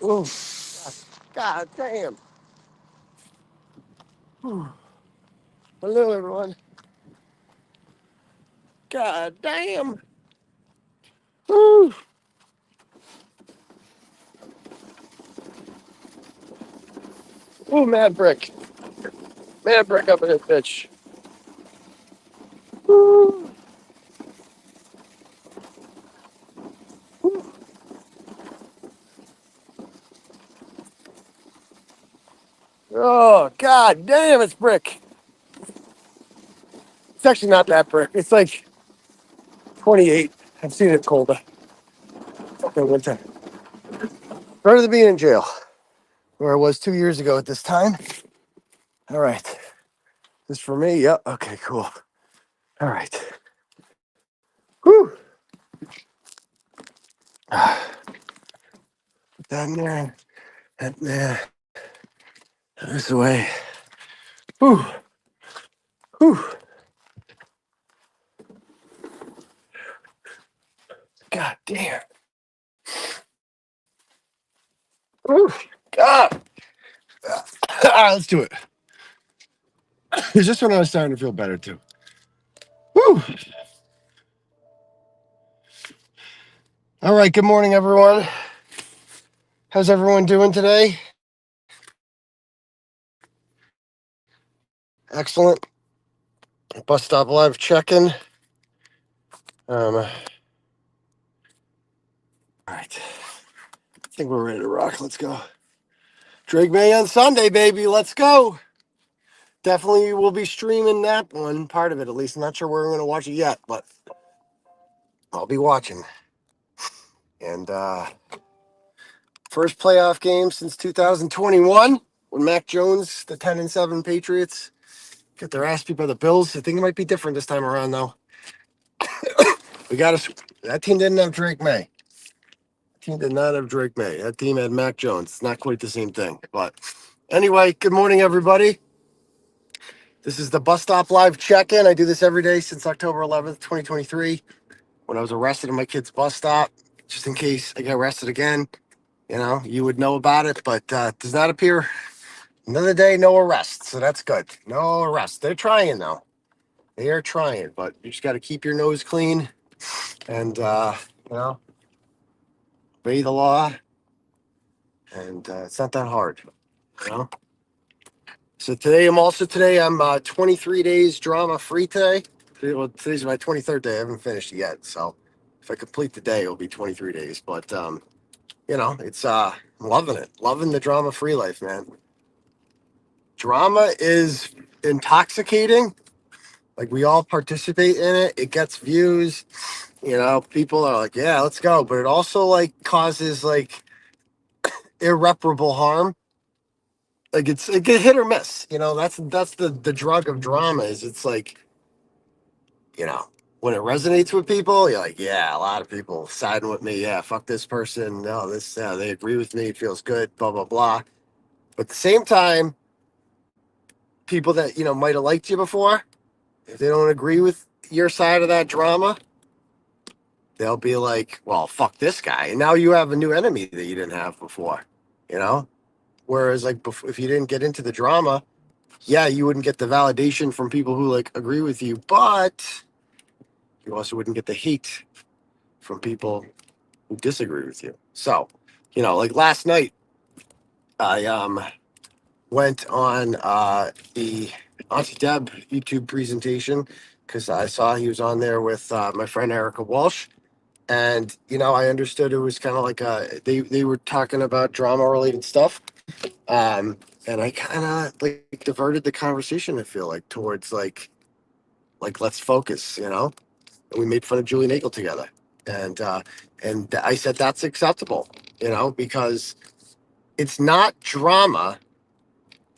Oh, God damn. Whew. Hello, everyone. God damn. Whew. Ooh, mad brick. Mad brick up in this bitch. Whew. Oh, God damn, it's brick. It's actually not that brick. It's like 28. I've seen it colder. Okay, one time. Better than being in jail, where I was 2 years ago at this time. All right. This for me? Yep. Okay, cool. All right. Whew. Put that in there. That in there. This way. Whew. Whew. God damn. Whew. God. All right, let's do it. It's just when I was starting to feel better too. Whew. All right. Good morning, everyone. How's everyone doing today? Excellent. Bus stop live check-in. All right. I think we're ready to rock. Let's go. Drake May on Sunday, baby. Let's go. Definitely will be streaming that one, part of it at least. I'm not sure where I'm going to watch it yet, but I'll be watching. And first playoff game since 2021 when Mac Jones, the 10-7 Patriots, get their ass beat by the Bills. I think it might be different this time around, though. We got to. That team didn't have Drake May. That team did not have Drake May. That team had Mac Jones. It's not quite the same thing. But anyway, good morning, everybody. This is the Bus Stop Live check-in. I do this every day since October 11th, 2023, when I was arrested at my kid's bus stop, just in case I get arrested again. You know, you would know about it, but does not appear. Another day, no arrest. So that's good. No arrest. They're trying, though. They are trying, but you just got to keep your nose clean and, you know, obey the law. And it's not that hard, you know? So today I'm 23 days drama free today. Well, today's my 23rd day. I haven't finished it yet. So if I complete the day, it'll be 23 days. But, you know, it's I'm loving it. Loving the drama free life, man. Drama is intoxicating. Like we all participate in it. It gets views. You know, people are like, yeah, let's go. But it also like causes like irreparable harm. Like it get hit or miss. You know, that's the drug of drama is it's like, you know, when it resonates with people, you're like, yeah, a lot of people siding with me. Yeah, fuck this person. No, this they agree with me. It feels good. Blah blah blah. But at the same time, people that might have liked you before, if they don't agree with your side of that drama, they'll be like, well, fuck this guy. And now you have a new enemy that you didn't have before, you know? Whereas, like, if you didn't get into the drama, yeah, you wouldn't get the validation from people who, like, agree with you, but you also wouldn't get the hate from people who disagree with you. So, like last night, I went on the Auntie Deb YouTube presentation because I saw he was on there with my friend Erica Walsh. And I understood it was kind of like they were talking about drama related stuff, and I kind of like diverted the conversation. I feel like towards like let's focus, And we made fun of Julie Nagel together, and I said that's acceptable, because it's not drama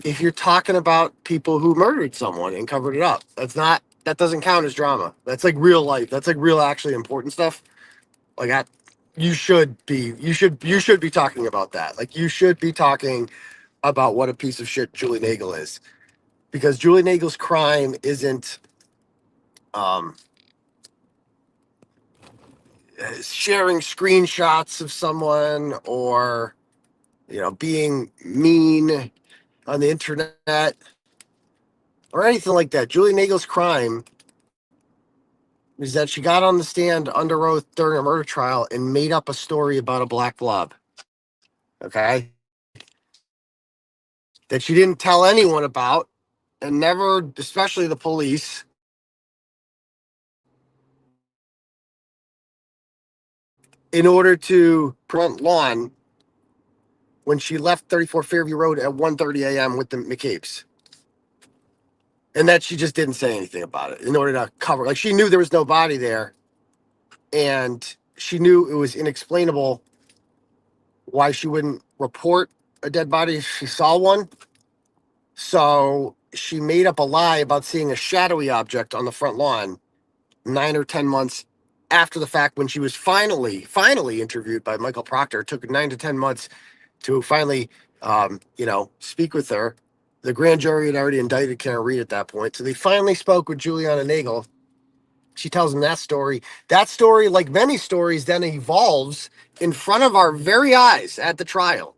if you're talking about people who murdered someone and covered it up. That doesn't count as drama. That's like real life. That's like real actually important stuff. Like you should be talking about that. Like you should be talking about what a piece of shit Julie Nagel is, because Julie Nagel's crime isn't um, sharing screenshots of someone or being mean on the internet or anything like that. Julie Nagel's crime is that she got on the stand under oath during a murder trial and made up a story about a black blob. Okay. That she didn't tell anyone about and never, especially the police, in order to prevent lawn when she left 34 Fairview Road at 1:30 a.m. with the McCabe's. And that she just didn't say anything about it in order to cover. Like, she knew there was no body there, and she knew it was inexplainable why she wouldn't report a dead body if she saw one. So she made up a lie about seeing a shadowy object on the front lawn 9 or 10 months after the fact, when she was finally interviewed by Michael Proctor. It took 9 to 10 months to finally, speak with her. The grand jury had already indicted Karen Reed at that point. So they finally spoke with Juliana Nagel. She tells them that story. That story, like many stories, then evolves in front of our very eyes at the trial.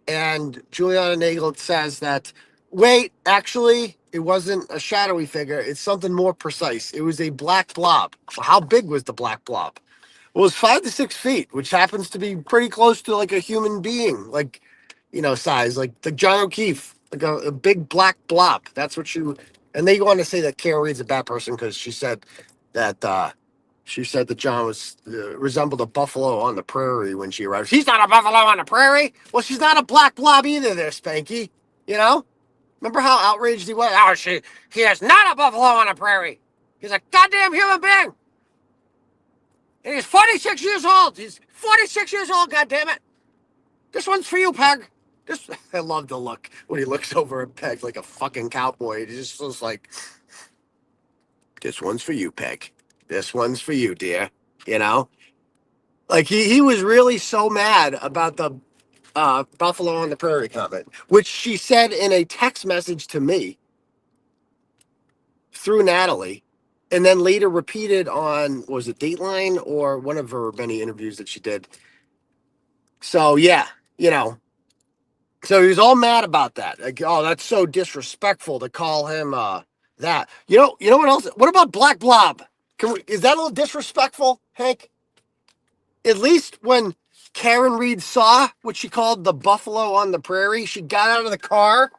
And Juliana Nagel says that, wait, actually, it wasn't a shadowy figure. It's something more precise. It was a black blob. Well, how big was the black blob? Well, it was 5 to 6 feet, which happens to be pretty close to like a human being, like, size, like the John O'Keefe, like a big black blob. That's what and they go on to say that Karen Reed's a bad person because she said that John was resembled a buffalo on the prairie when she arrived. He's not a buffalo on the prairie. Well, she's not a black blob either, there, Spanky. You know? Remember how outraged he was? Oh, he is not a buffalo on the prairie. He's a goddamn human being. And he's 46 years old. He's 46 years old, goddammit. This one's for you, Peg. I love the look when he looks over at Peg like a fucking cowboy. He just looks like, this one's for you, Peg. This one's for you, dear. You know? Like, he was really so mad about the Buffalo on the Prairie comment, which she said in a text message to me through Natalie, and then later repeated on, was it Dateline or one of her many interviews that she did. So, yeah, so he was all mad about that. Like, oh, that's so disrespectful to call him that. You know what else? What about Black Blob? Is that a little disrespectful, Hank? At least when Karen Reed saw what she called the buffalo on the prairie, she got out of the car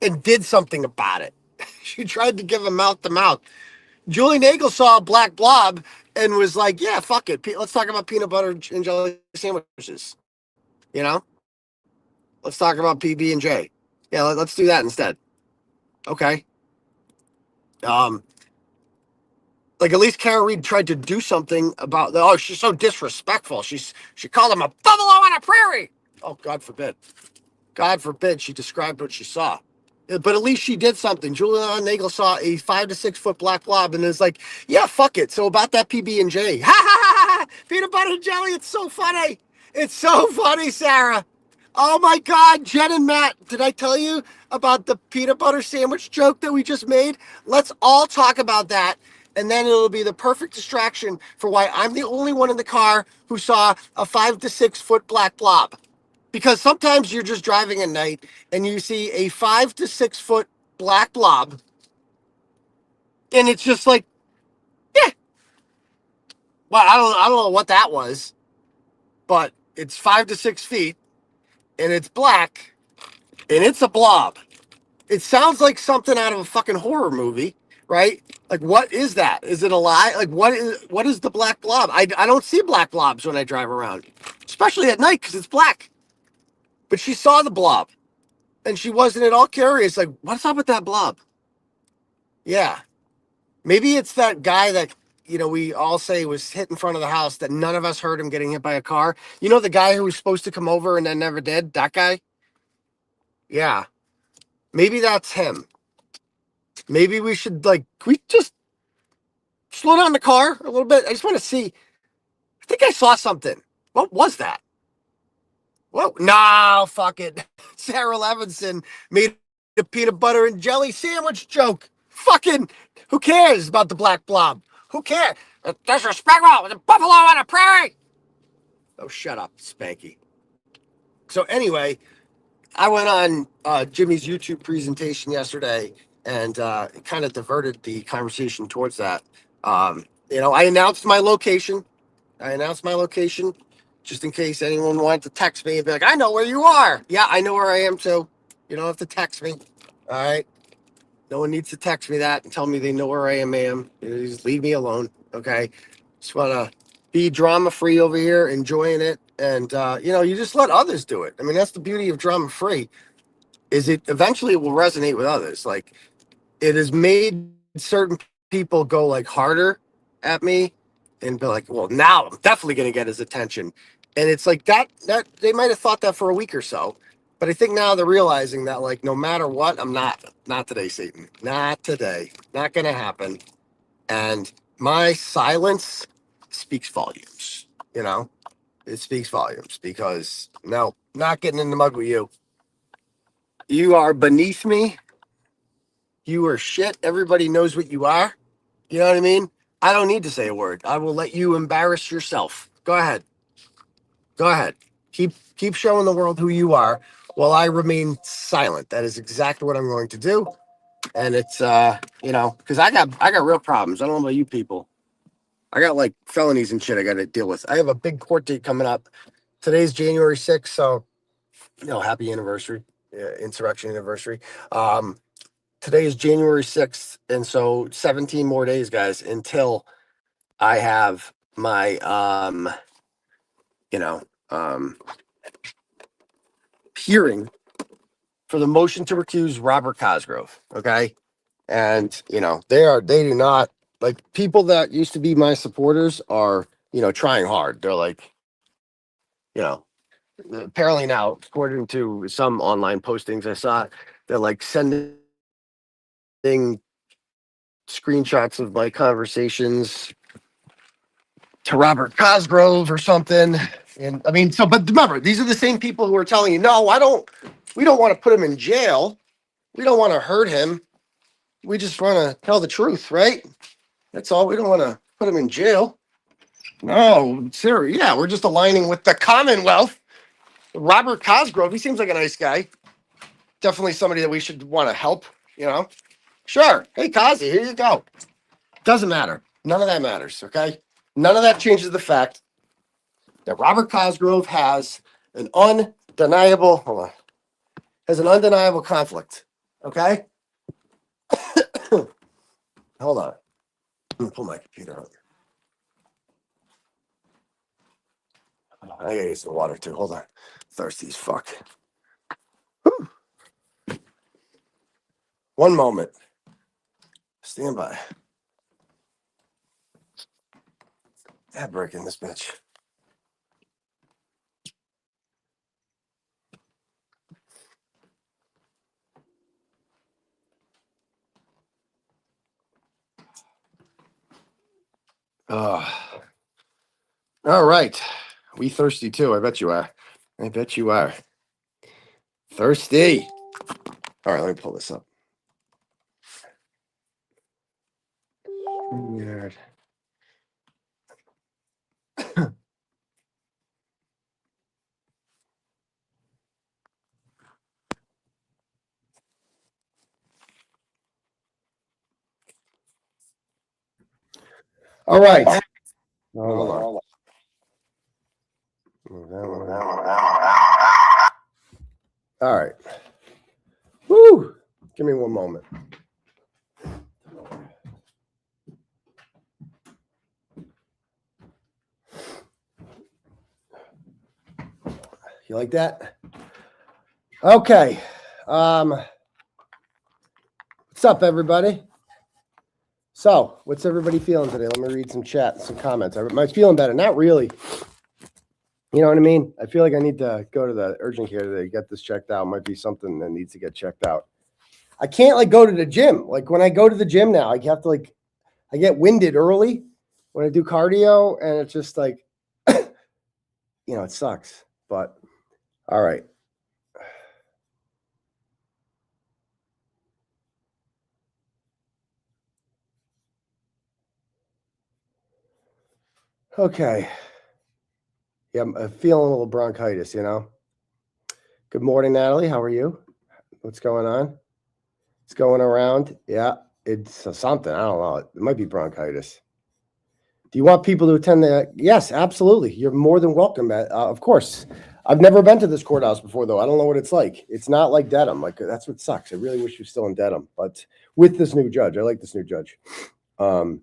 and did something about it. She tried to give a mouth to mouth. Julie Nagel saw a black blob and was like, yeah, fuck it. Let's talk about peanut butter and jelly sandwiches. You know? Let's talk about PB and J. Yeah, let's do that instead. Okay. Um, like, at least Karen Reed tried to do something about the. Oh, she's so disrespectful. She called him a buffalo on a prairie. Oh, God forbid. God forbid she described what she saw. But at least she did something. Juliana Nagel saw a 5 to 6 foot black blob and is like, yeah, fuck it. So about that PB and J. Ha ha ha ha! Peanut butter and jelly. It's so funny. It's so funny, Sarah. Oh my God, Jen and Matt, did I tell you about the peanut butter sandwich joke that we just made? Let's all talk about that, and then it'll be the perfect distraction for why I'm the only one in the car who saw a 5 to 6 foot black blob. Because sometimes you're just driving at night and you see a 5 to 6 foot black blob, and it's just like, yeah. Well, I don't know what that was, but it's 5 to 6 feet, and it's black, and it's a blob. It sounds like something out of a fucking horror movie, right? Like, what is that? Is it a lie? Like, what is the black blob? I don't see black blobs when I drive around, especially at night because it's black. But she saw the blob, and she wasn't at all curious. Like, what's up with that blob? Yeah, maybe it's that guy that we all say was hit in front of the house that none of us heard him getting hit by a car. You know, the guy who was supposed to come over and then never did. That guy. Yeah, maybe that's him. Maybe we should we just slow down the car a little bit. I just want to see. I think I saw something. What was that? Whoa. No, fuck it. Sarah Levinson made a peanut butter and jelly sandwich joke. Fucking, who cares about the black blob? Who cares? Disrespectful with a buffalo on a prairie. Oh, shut up, Spanky. So anyway, I went on Jimmy's YouTube presentation yesterday and it kind of diverted the conversation towards that. I announced my location. Just in case anyone wanted to text me and be like, I know where you are. Yeah, I know where I am too. You don't have to text me. All right. No one needs to text me that and tell me they know where I am. Just leave me alone. Okay. Just want to be drama free over here, enjoying it. And, you just let others do it. I mean, that's the beauty of drama free is it eventually will resonate with others. Like it has made certain people go like harder at me and be like, well, now I'm definitely going to get his attention. And it's like that they might have thought that for a week or so. But I think now they're realizing that like, no matter what, I'm not today, Satan, not today, not going to happen. And my silence speaks volumes, it speaks volumes because no, not getting in the mug with you. You are beneath me. You are shit. Everybody knows what you are. You know what I mean? I don't need to say a word. I will let you embarrass yourself. Go ahead. Go ahead. Keep showing the world who you are while I remain silent. That is exactly what I'm going to do. And it's because I got real problems. I don't know about you people. I got like felonies and shit I got to deal with. I have a big court date coming up. Today's January 6th, so happy anniversary, insurrection anniversary. Today is January 6th, and so 17 more days, guys, until I have my hearing for the motion to recuse Robert Cosgrove. Okay. And they do not, like, people that used to be my supporters are, trying hard. They're like, you know, apparently now, according to some online postings I saw, they're like sending screenshots of my conversations to Robert Cosgrove or something. And I mean, but remember, these are the same people who are telling you, no, we don't want to put him in jail. We don't want to hurt him. We just want to tell the truth, right? That's all. We don't want to put him in jail. No, sir. Yeah, we're just aligning with the Commonwealth. Robert Cosgrove, he seems like a nice guy. Definitely somebody that we should want to help, Sure. Hey, Cosy, here you go. Doesn't matter. None of that matters, okay? None of that changes the fact that Robert Cosgrove has an undeniable conflict. Okay? Hold on. Let me pull my computer out. I gotta get some water too. Hold on. Thirsty as fuck. Whew. One moment. Stand by. Ad break in this bitch. All right. We thirsty too. I bet you are. I bet you are. Thirsty. All right, let me pull this up. Weird. All right. Hold on. All right. Woo. Give me one moment. You like that? Okay. What's up, everybody? So, what's everybody feeling today? Let me read some chat, some comments. Am I feeling better? Not really. You know what I mean? I feel like I need to go to the urgent care today, get this checked out. Might be something that needs to get checked out. I can't like go to the gym. Like when I go to the gym now, I have to I get winded early when I do cardio, and it's just like, it sucks. But all right. Okay. Yeah, I'm feeling a little bronchitis, Good morning, Natalie. How are you? What's going on? It's going around. Yeah, it's something. I don't know. It might be bronchitis. Do you want people to attend the? Yes, absolutely. You're more than welcome. Of course. I've never been to this courthouse before, though. I don't know what it's like. It's not like Dedham. Like that's what sucks. I really wish you were still in Dedham, but with this new judge, I like this new judge. And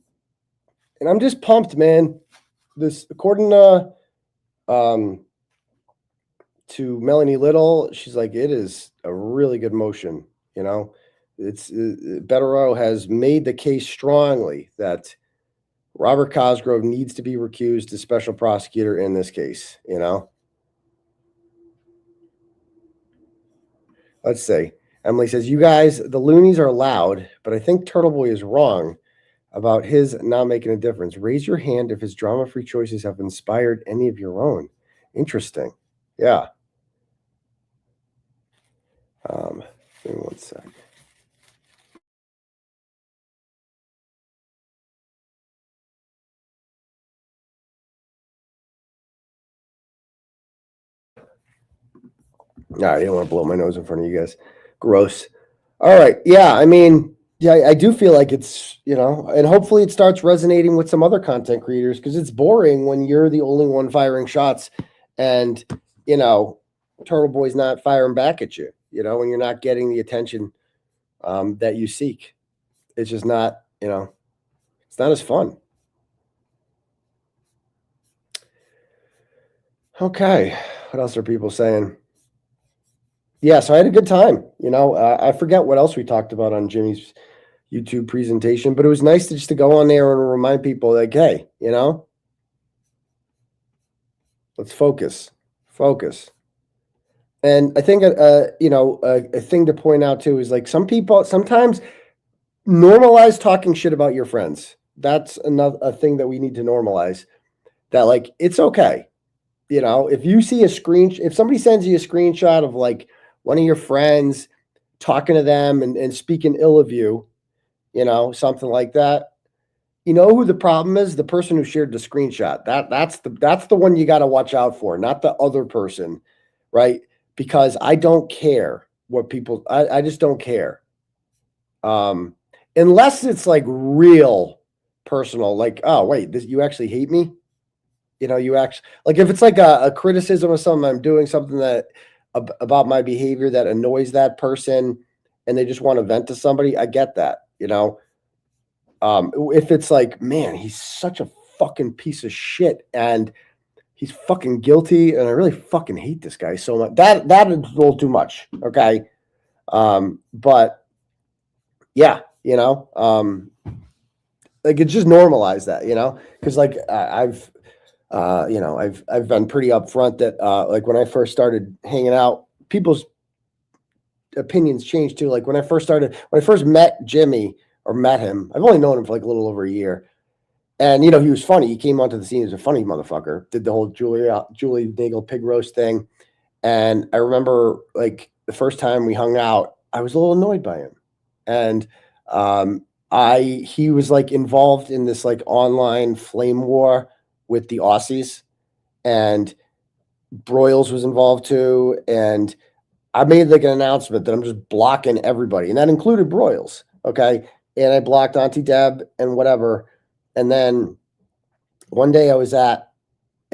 I'm just pumped, man. This according to Melanie Little, she's like, it is a really good motion. You know, it's Bettero has made the case strongly that Robert Cosgrove needs to be recused as special prosecutor in this case. You know, let's see. Emily says, you guys, the loonies are loud, but I think Turtle Boy is wrong about his not making a difference. Raise your hand if his drama-free choices have inspired any of your own. Interesting. Yeah. Give me one sec. Nah, I don't want to blow my nose in front of you guys. Gross. All right. Yeah. I mean, yeah, I do feel like it's, and hopefully it starts resonating with some other content creators because it's boring when you're the only one firing shots and, Turtle Boy's not firing back at you, when you're not getting the attention that you seek. It's just not, it's not as fun. Okay. What else are people saying? Yeah, so I had a good time. I forget what else we talked about on Jimmy's YouTube presentation, but it was nice to go on there and remind people, like, hey, let's focus. And I think, a thing to point out too is like some people sometimes normalize talking shit about your friends. That's a thing that we need to normalize. That like it's okay. If you see if somebody sends you a screenshot of like one of your friends talking to them and speaking ill of you, something like that. You know who the problem is? The person who shared the screenshot. That's the one you got to watch out for, not the other person, right? Because I don't care what people. I just don't care. Unless it's like real personal, like, oh wait, you actually hate me. You actually like if it's like a criticism of something I'm doing, something that about my behavior that annoys that person, and they just want to vent to somebody. I get that. If it's like, man, he's such a fucking piece of shit and he's fucking guilty and I really fucking hate this guy so much. That is a little too much. Okay. But yeah, like it's just normalize that, because like I've been pretty upfront that like when I first started hanging out, people's opinions changed too. Like when I first met Jimmy or met him, I've only known him for like a little over a year. And he was funny. He came onto the scene as a funny motherfucker. Did the whole Julie Nagel pig roast thing. And I remember like the first time we hung out, I was a little annoyed by him. And he was like involved in this like online flame war with the Aussies, and Broyles was involved too. And I made like an announcement that I'm just blocking everybody, and that included Broyles. Okay. And I blocked Auntie Deb and whatever. And then one day I was and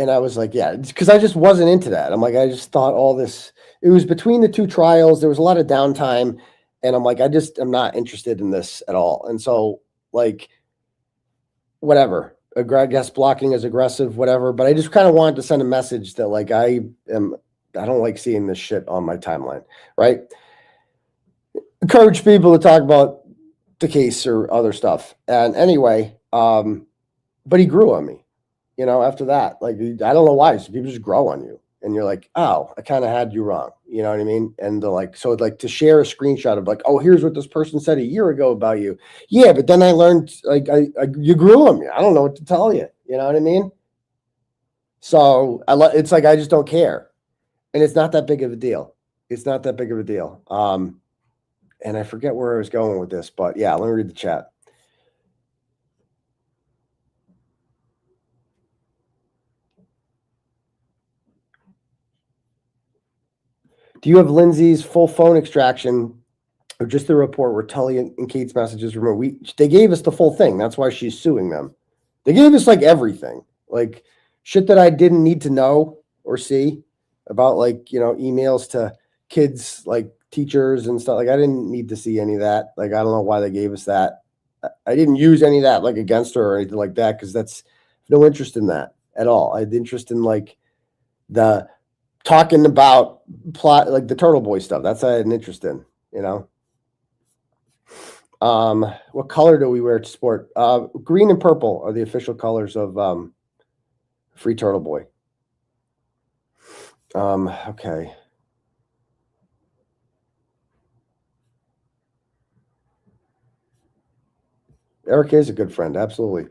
I was like, yeah, because I just wasn't into that. I'm like, I just thought all this, it was between the two trials. There was a lot of downtime. And I'm like, I'm not interested in this at all. And so, like, whatever, I guess blocking is aggressive, whatever. But I just kind of wanted to send a message that, like, I don't like seeing this shit on my timeline, right? Encourage people to talk about the case or other stuff. And anyway, but he grew on me, after that. Like, I don't know why. So people just grow on you. And you're like, oh, I kind of had you wrong. You know what I mean? And they're like, so like to share a screenshot of like, oh, here's what this person said a year ago about you. Yeah, but then I learned like you grew on me. I don't know what to tell you. You know what I mean? So it's like I just don't care. And it's not that big of a deal. It's not that big of a deal. And I forget where I was going with this, but yeah, let me read the chat. Do you have Lindsay's full phone extraction or just the report where Tully and Kate's messages were removed? They gave us the full thing. That's why she's suing them. They gave us like everything, like shit that I didn't need to know or see about, like, emails to kids, like teachers and stuff. Like, I didn't need to see any of that. Like, I don't know why they gave us that. I didn't use any of that like against her or anything like that, because that's no interest in that at all. I had interest in like the talking about plot, like the Turtle Boy stuff. That's what I had an interest in, What color do we wear to sport? Green and purple are the official colors of Free Turtle Boy. Okay. Eric is a good friend, absolutely.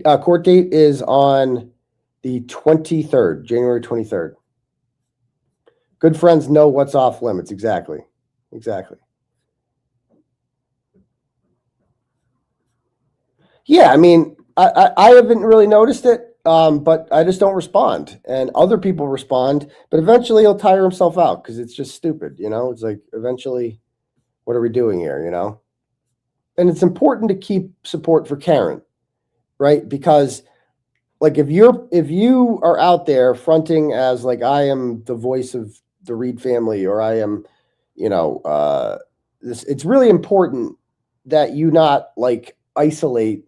Court date is on the 23rd, January 23rd. Good friends know what's off limits. Exactly. Yeah, I mean, I haven't really noticed it, but I just don't respond, and other people respond. But eventually, he'll tire himself out because it's just stupid. It's like, eventually, what are we doing here? And it's important to keep support for Karen, right? Because, like, if you are out there fronting as like, I am the voice of the Reed family, or I am, this, it's really important that you not like isolate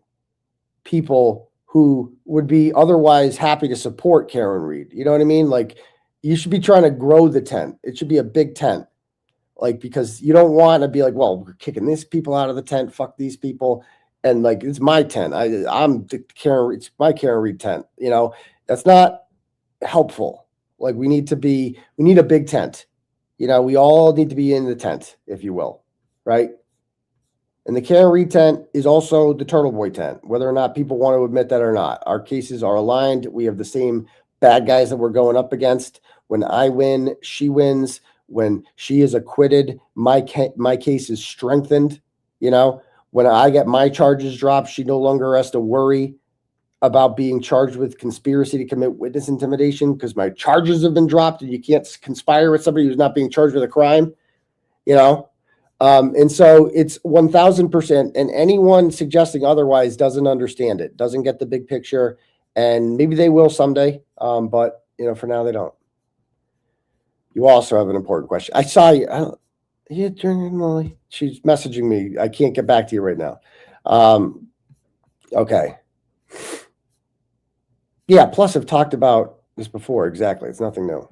people who would be otherwise happy to support Karen Reed. You know what I mean? Like, you should be trying to grow the tent. It should be a big tent. Like, because you don't want to be like, well, we're kicking these people out of the tent. Fuck these people. And like, it's my tent. I'm the Karen. It's my Karen Reed tent. That's not helpful. Like, we need a big tent. We all need to be in the tent, if you will. Right. And the Karen Reed tent is also the Turtle Boy tent, whether or not people want to admit that or not. Our cases are aligned. We have the same bad guys that we're going up against. When I win, she wins. When she is acquitted, my case is strengthened. When I get my charges dropped, she no longer has to worry about being charged with conspiracy to commit witness intimidation, because my charges have been dropped, and you can't conspire with somebody who's not being charged with a crime. And so it's 1000%. And anyone suggesting otherwise doesn't understand it, doesn't get the big picture, and maybe they will someday. But for now, they don't. You also have an important question. I saw you. She's messaging me. I can't get back to you right now. Okay. Yeah. Plus, I've talked about this before. Exactly. It's nothing new.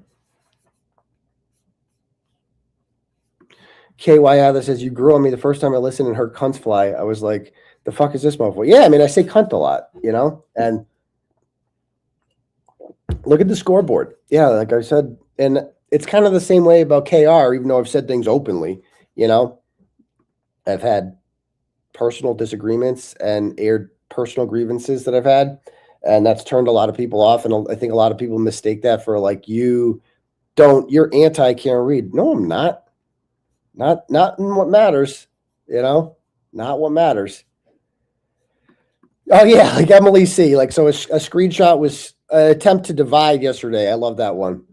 KY that says, you grew on me the first time I listened and heard cunts fly. I was like, the fuck is this motherfucker? Yeah, I mean, I say cunt a lot, and look at the scoreboard. Yeah, like I said, and it's kind of the same way about KR, even though I've said things openly. I've had personal disagreements and aired personal grievances that I've had, and that's turned a lot of people off. And I think a lot of people mistake that for like, you're anti Karen Reed. No, I'm not. Not in what matters, not what matters. Oh yeah, like Emily C. Like, so a screenshot was an attempt to divide yesterday. I love that one.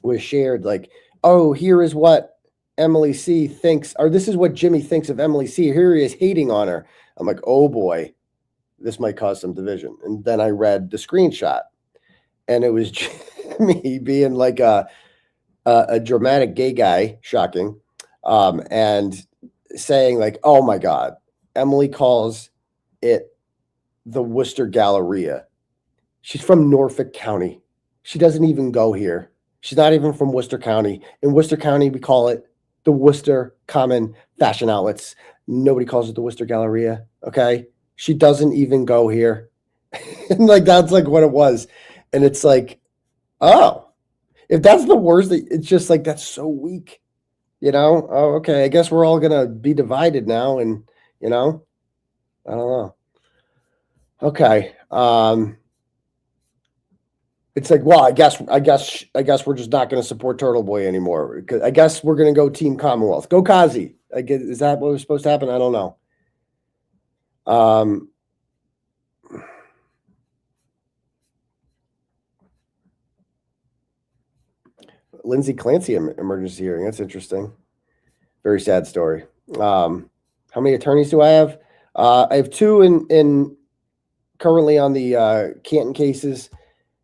Was shared like, oh, here is what Emily C thinks, or this is what Jimmy thinks of Emily C. Here he is hating on her. I'm like, oh boy, this might cause some division. And then I read the screenshot, and it was Jimmy being like a dramatic gay guy, shocking. And saying like, oh my God, Emily calls it the Worcester Galleria. She's from Norfolk County. She doesn't even go here. She's not even from Worcester County. In Worcester County, we call it the Worcester Common Fashion Outlets. Nobody calls it the Worcester Galleria. Okay. She doesn't even go here. And like, that's like what it was. And it's like, oh, if that's the worst, it's just like, that's so weak. Oh, okay. I guess we're all gonna be divided now, and I don't know. Okay. It's like, well, I guess we're just not gonna support Turtle Boy anymore. I guess we're gonna go Team Commonwealth. Go Kazi. Is that what was supposed to happen? I don't know. Lindsay Clancy emergency hearing. That's interesting. Very sad story. How many attorneys do I have? I have two in currently on the Canton cases,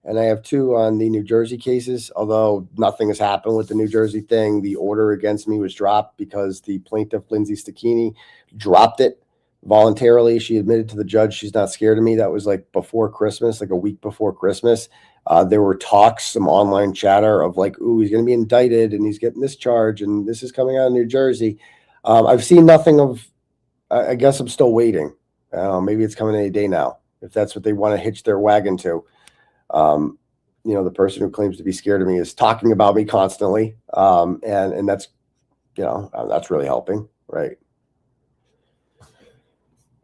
and I have two on the New Jersey cases. Although nothing has happened with the New Jersey thing, the order against me was dropped because the plaintiff Lindsay Stachini dropped it voluntarily. She admitted to the judge she's not scared of me. That was like before Christmas, like a week before Christmas. There were talks, some online chatter of like, ooh, he's going to be indicted and he's getting this charge and this is coming out of New Jersey. I've seen nothing of. I guess I'm still waiting. Maybe it's coming any day now, if that's what they want to hitch their wagon to. The person who claims to be scared of me is talking about me constantly, and that's that's really helping, right?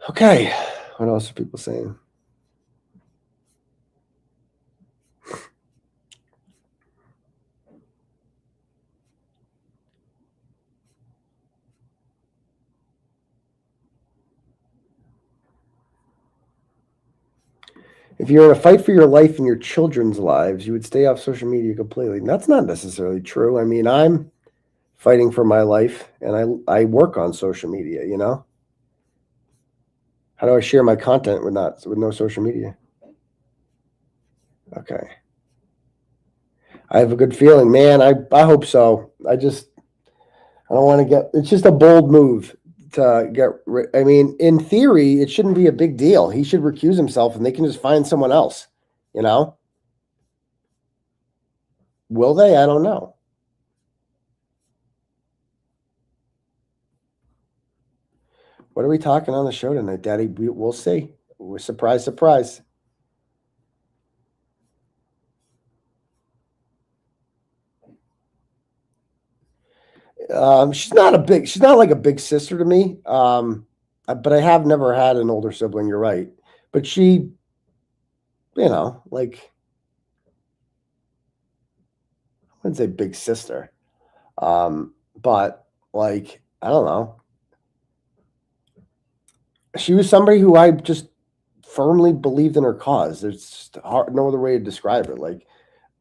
Okay, what else are people saying? If you're in a fight for your life and your children's lives, you would stay off social media completely. And that's not necessarily true. I mean, I'm fighting for my life and I work on social media, How do I share my content with no social media? Okay. I have a good feeling, man. I hope so. I don't want to it's just a bold move to I mean, in theory, it shouldn't be a big deal. He should recuse himself and they can just find someone else, Will they? I don't know. What are we talking on the show tonight, Daddy? We'll see. Surprise, surprise. She's not like a big sister to me. But I have never had an older sibling. You're right. But she, like, I wouldn't say big sister. But like, I don't know. She was somebody who I just firmly believed in her cause. There's just no other way to describe it. Like,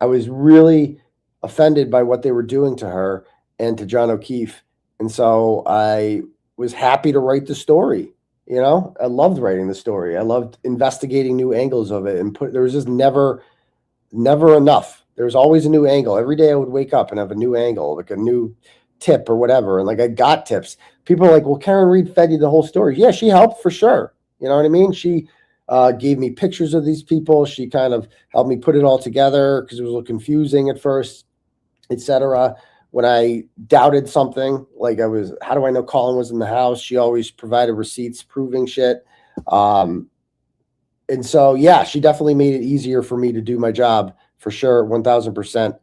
I was really offended by what they were doing to her and to John O'Keefe. And so I was happy to write the story. I loved writing the story. I loved investigating new angles of it there was just never enough. There was always a new angle. Every day I would wake up and have a new angle, like a new tip or whatever. And like I got tips. People are like, well, Karen Read fed you the whole story. Yeah, she helped for sure. You know what I mean? She gave me pictures of these people. She kind of helped me put it all together because it was a little confusing at first, etc. When I doubted something, like how do I know Colin was in the house? She always provided receipts proving shit. And so, yeah, she definitely made it easier for me to do my job for sure, 1000%.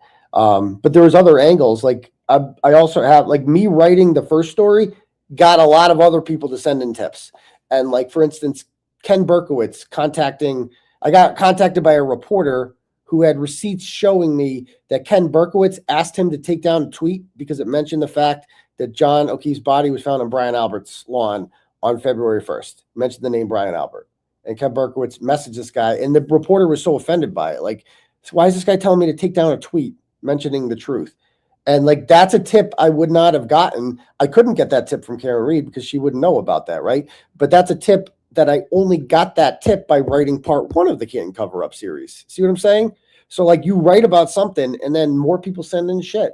But there was other angles. Like I also have like me writing the first story got a lot of other people to send in tips. And like, for instance, Ken Berkowitz I got contacted by a reporter who had receipts showing me that Ken Berkowitz asked him to take down a tweet because it mentioned the fact that John O'Keefe's body was found on Brian Albert's lawn on February 1st. Mentioned the name Brian Albert. And Ken Berkowitz messaged this guy, and the reporter was so offended by it. Like, why is this guy telling me to take down a tweet mentioning the truth? And like, that's a tip I would not have gotten. I couldn't get that tip from Karen Read because she wouldn't know about that, right? But that's a tip that I only got that tip by writing part 1 of the Canton cover-up series. See what I'm saying? So like, you write about something and then more people send in shit,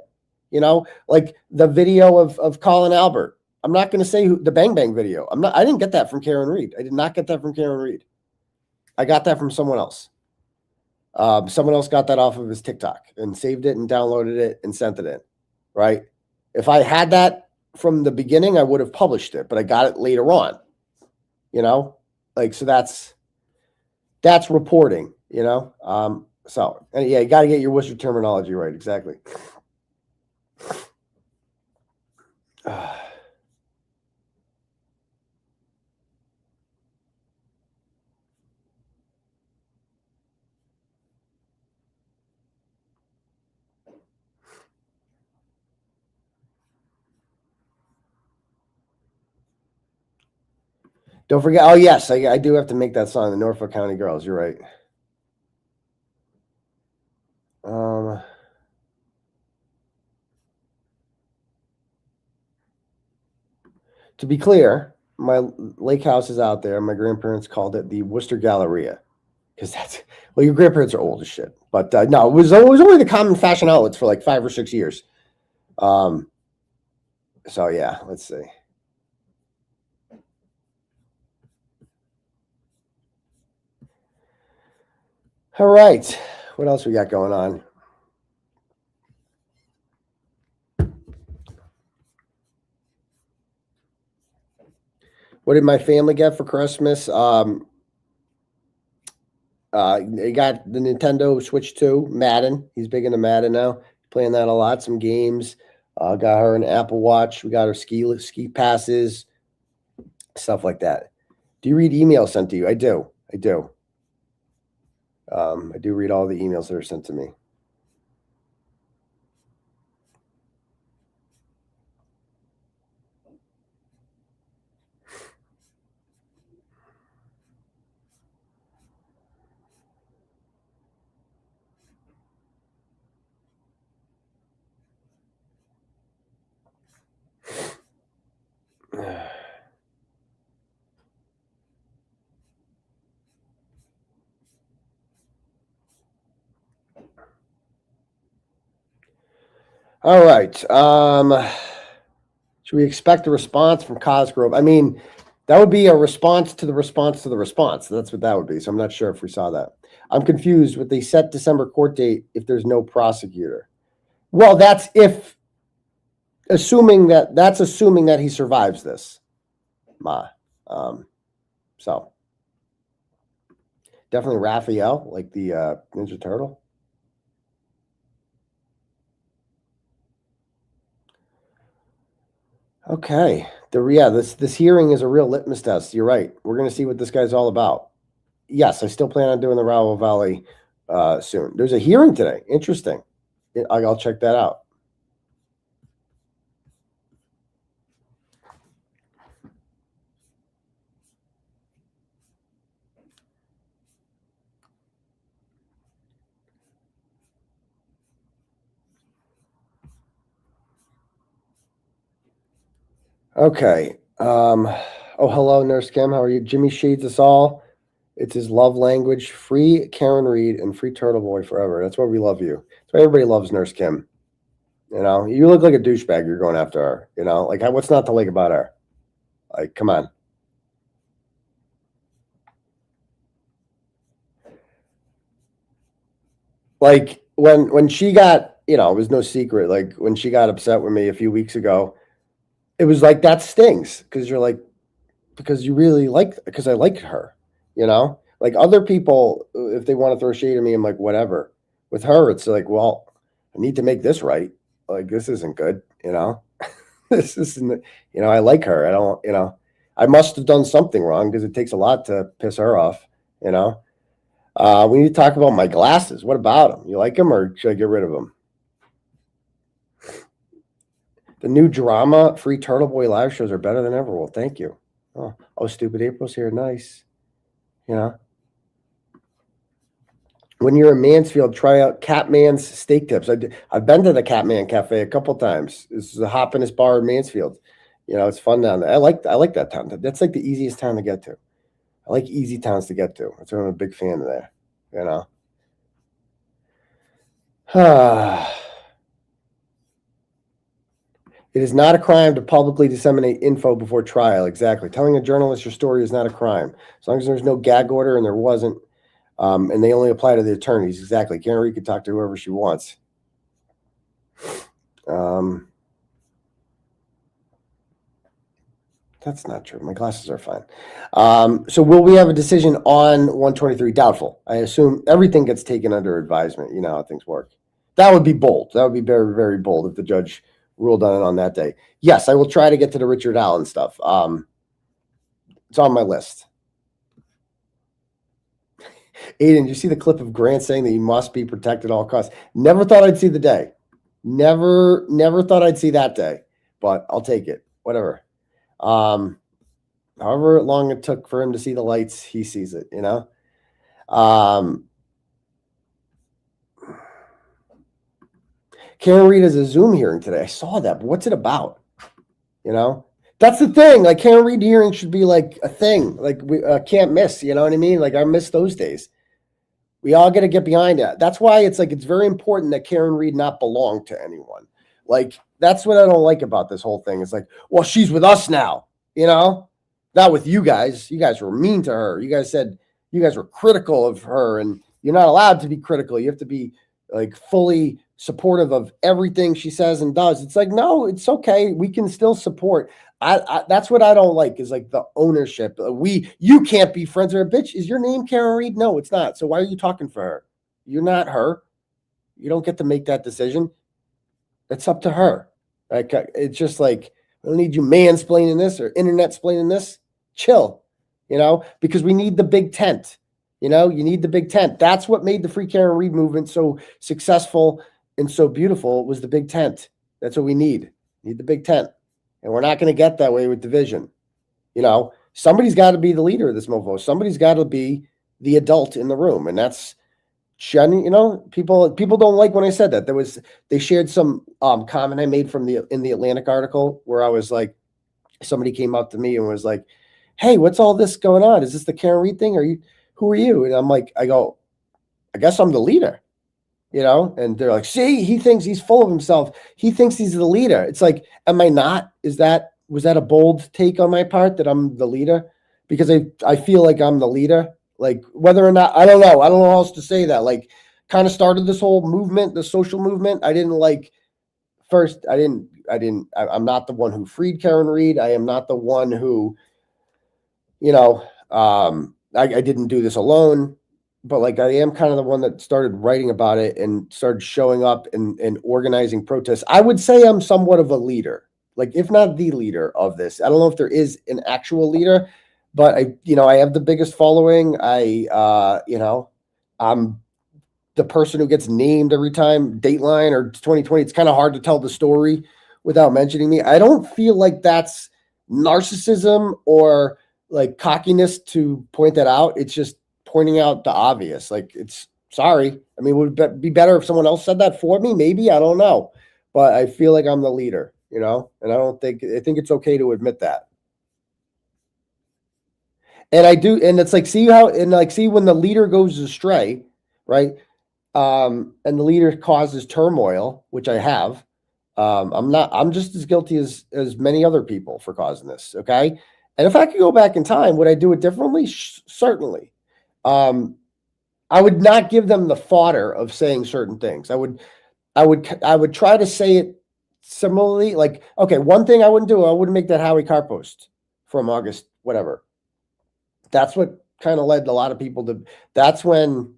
like the video of Colin Albert. I'm not going to say the Bang Bang video. I didn't get that from Karen Read. I did not get that from Karen Read. I got that from someone else. Someone else got that off of his TikTok and saved it and downloaded it and sent it in, right? If I had that from the beginning, I would have published it, but I got it later on, so that's reporting, so, and yeah, you got to get your Worcester terminology right. Exactly. Don't forget. Oh, yes, I do have to make that song, the Norfolk County Girls. You're right. To be clear, my lake house is out there. My grandparents called it the Worcester Galleria because that's well, your grandparents are old as shit. But no, it was only the common fashion outlets for like 5 or 6 years. Um, so yeah, let's see. All right, what else we got going on? What did my family get for Christmas? They got the Nintendo Switch 2, Madden. He's big into Madden now. Playing that a lot. Some games. Got her an Apple Watch. We got her ski passes, stuff like that. Do you read emails sent to you? I do. I do. I do read all the emails that are sent to me. All right. Should we expect a response from Cosgrove? I mean, that would be a response to the response to the response. That's what that would be. So I'm not sure if we saw that. I'm confused with the set December court date if there's no prosecutor. Well, that's if assuming that he survives this. Ma. So definitely Raphael, like the Ninja Turtle. Okay. This hearing is a real litmus test. You're right. We're gonna see what this guy's all about. Yes, I still plan on doing the Raul Valley soon. There's a hearing today. Interesting. I'll check that out. Okay. Oh, hello, Nurse Kim. How are you? Jimmy shades us all. It's his love language. Free Karen Reed and free Turtle Boy forever. That's why we love you. That's why everybody loves Nurse Kim. You know, you look like a douchebag. You're going after her. You know, like what's not to like about her? Like, come on. Like when she got, it was no secret. Like when she got upset with me a few weeks ago, it was like that stings because you're like, because you really like, because I like her. Like other people, if they want to throw shade at me, I'm like, whatever. With her, it's like, well, I need to make this right. Like this isn't good. This isn't. I like her. I don't. I must have done something wrong because it takes a lot to piss her off. You know. We need to talk about my glasses. What about them? You like them, or should I get rid of them? The new drama free Turtle Boy live shows are better than ever. Well, thank you. Oh, stupid April's here. Nice. You know. When you're in Mansfield, try out Catman's steak tips. I've been to the Catman Cafe a couple times. This is a hoppinest bar in Mansfield. It's fun down there. I like that town. That's like the easiest town to get to. I like easy towns to get to. That's why I'm a big fan of there. It is not a crime to publicly disseminate info before trial. Exactly. Telling a journalist your story is not a crime. As long as there's no gag order, and there wasn't, and they only apply to the attorneys. Exactly. Karen Reed can talk to whoever she wants. That's not true. My glasses are fine. So will we have a decision on 123? Doubtful. I assume everything gets taken under advisement. You know how things work. That would be bold. That would be very, very bold if the judge ruled on it on that day. Yes, I will try to get to the Richard Allen stuff. It's on my list. Aiden, you see the clip of Grant saying that he must be protected at all costs? Never thought I'd see the day. Never thought I'd see that day. But I'll take it. Whatever. However long it took for him to see the lights, he sees it. Karen Reed has a Zoom hearing today. I saw that, but what's it about? That's the thing. Like Karen Reed hearing should be like a thing. Like we can't miss. You know what I mean? Like I miss those days. We all got to get behind it. That's why it's like it's very important that Karen Reed not belong to anyone. Like that's what I don't like about this whole thing. It's like, well, she's with us now. You know, not with you guys. You guys were mean to her. You guys said you guys were critical of her, and you're not allowed to be critical. You have to be like fully supportive of everything she says and does. It's like, no, it's okay. We can still support. That's what I don't like is like the ownership. You can't be friends with her. Bitch, is your name Karen Reed? No, it's not. So why are you talking for her? You're not her. You don't get to make that decision. It's up to her. Like it's just like I don't need you mansplaining this or internet splaining this. Chill, because we need the big tent. You need the big tent. That's what made the Free Karen Reed movement so successful and so beautiful was the big tent. That's what we need. Need the big tent. And we're not going to get that way with division. Somebody's got to be the leader of this mofo. Somebody's got to be the adult in the room. And that's people don't like when I said that. They shared some comment I made in the Atlantic article where I was like, somebody came up to me and was like, hey, what's all this going on? Is this the Karen Reed thing? Who are you? And I'm like, I guess I'm the leader, and they're like, see, he thinks he's full of himself. He thinks he's the leader. It's like, am I not? Was that a bold take on my part that I'm the leader? Because I feel like I'm the leader, like whether or not, I don't know how else to say that, like kind of started this whole movement, the social movement. I'm not the one who freed Karen Reed. I am not the one who, I didn't do this alone, but like I am kind of the one that started writing about it and started showing up and organizing protests. I would say I'm somewhat of a leader, like if not the leader of this. I don't know if there is an actual leader, but I have the biggest following. I'm the person who gets named every time Dateline or 2020. It's kind of hard to tell the story without mentioning me. I don't feel like that's narcissism or like cockiness to point that out. It's just pointing out the obvious. Like it's sorry. I mean, would it be better if someone else said that for me? Maybe, I don't know, but I feel like I'm the leader, and I think it's okay to admit that. And I do. And it's like, see when the leader goes astray, right? And the leader causes turmoil, which I have. I'm just as guilty as many other people for causing this. Okay. And if I could go back in time, would I do it differently? Certainly. I would not give them the fodder of saying certain things. I would try to say it similarly. Like, okay, one thing I wouldn't make that Howie Carr post from August, whatever. That's what kind of led a lot of people to, that's when,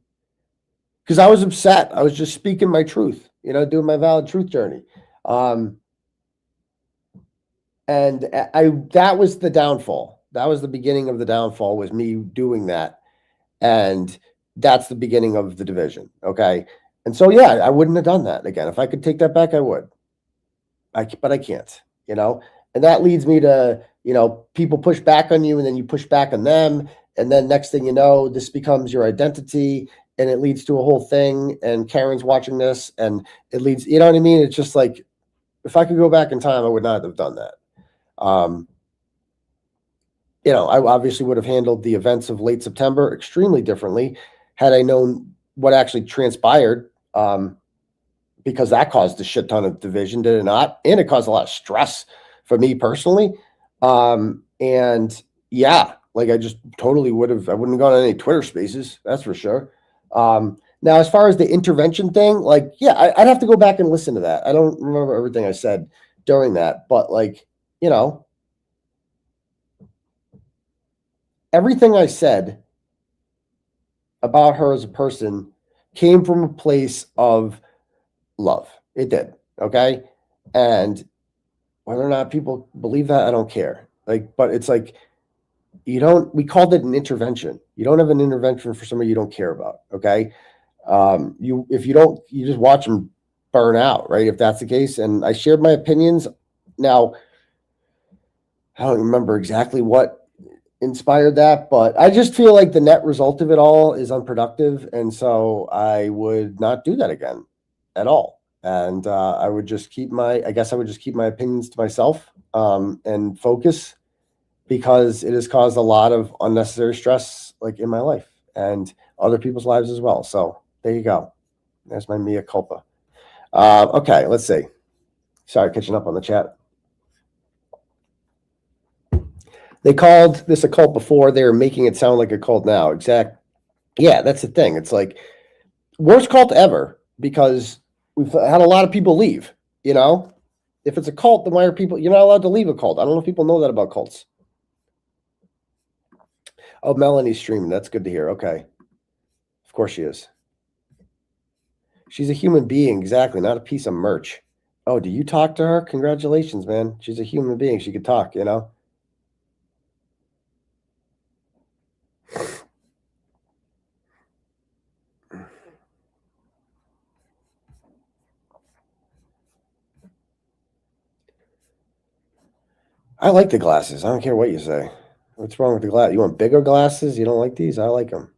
because I was upset. I was just speaking my truth, doing my valid truth journey. And that was the downfall. That was the beginning of the downfall, was me doing that. And that's the beginning of the division. Okay. And so, yeah, I wouldn't have done that again. If I could take that back, I would. But I can't, and that leads me to, people push back on you and then you push back on them. And then next thing you know, this becomes your identity and it leads to a whole thing. And Karen's watching this and it leads, you know what I mean? It's just like, if I could go back in time, I would not have done that. I obviously would have handled the events of late September extremely differently had I known what actually transpired, because that caused a shit ton of division, did it not? And it caused a lot of stress for me personally. And yeah, like I just totally I wouldn't have gone on any Twitter spaces, that's for sure. Now, as far as the intervention thing, like, yeah, I'd have to go back and listen to that. I don't remember everything I said during that, but like, everything I said about her as a person came from a place of love. It did. Okay. And whether or not people believe that, I don't care. Like, but it's like, we called it an intervention. You don't have an intervention for somebody you don't care about. Okay. You just watch them burn out, right? If that's the case. And I shared my opinions. Now, I don't remember exactly what inspired that, but I just feel like the net result of it all is unproductive. And so I would not do that again at all. and I would just keep my opinions to myself, and focus, because it has caused a lot of unnecessary stress, like in my life and other people's lives as well. So there you go. There's my mea culpa. Okay, let's see. Sorry, catching up on the chat. They called this a cult before. They're making it sound like a cult now. Exact. Yeah, that's the thing. It's like worst cult ever, because we've had a lot of people leave. You know, if it's a cult, then why are people? You're not allowed to leave a cult. I don't know if people know that about cults. Oh, Melanie's streaming. That's good to hear. Okay, of course she is. She's a human being, exactly, not a piece of merch. Oh, do you talk to her? Congratulations, man. She's a human being. She could talk. You know. I like the glasses. I don't care what you say. What's wrong with the glass? You want bigger glasses? You don't like these? I like them.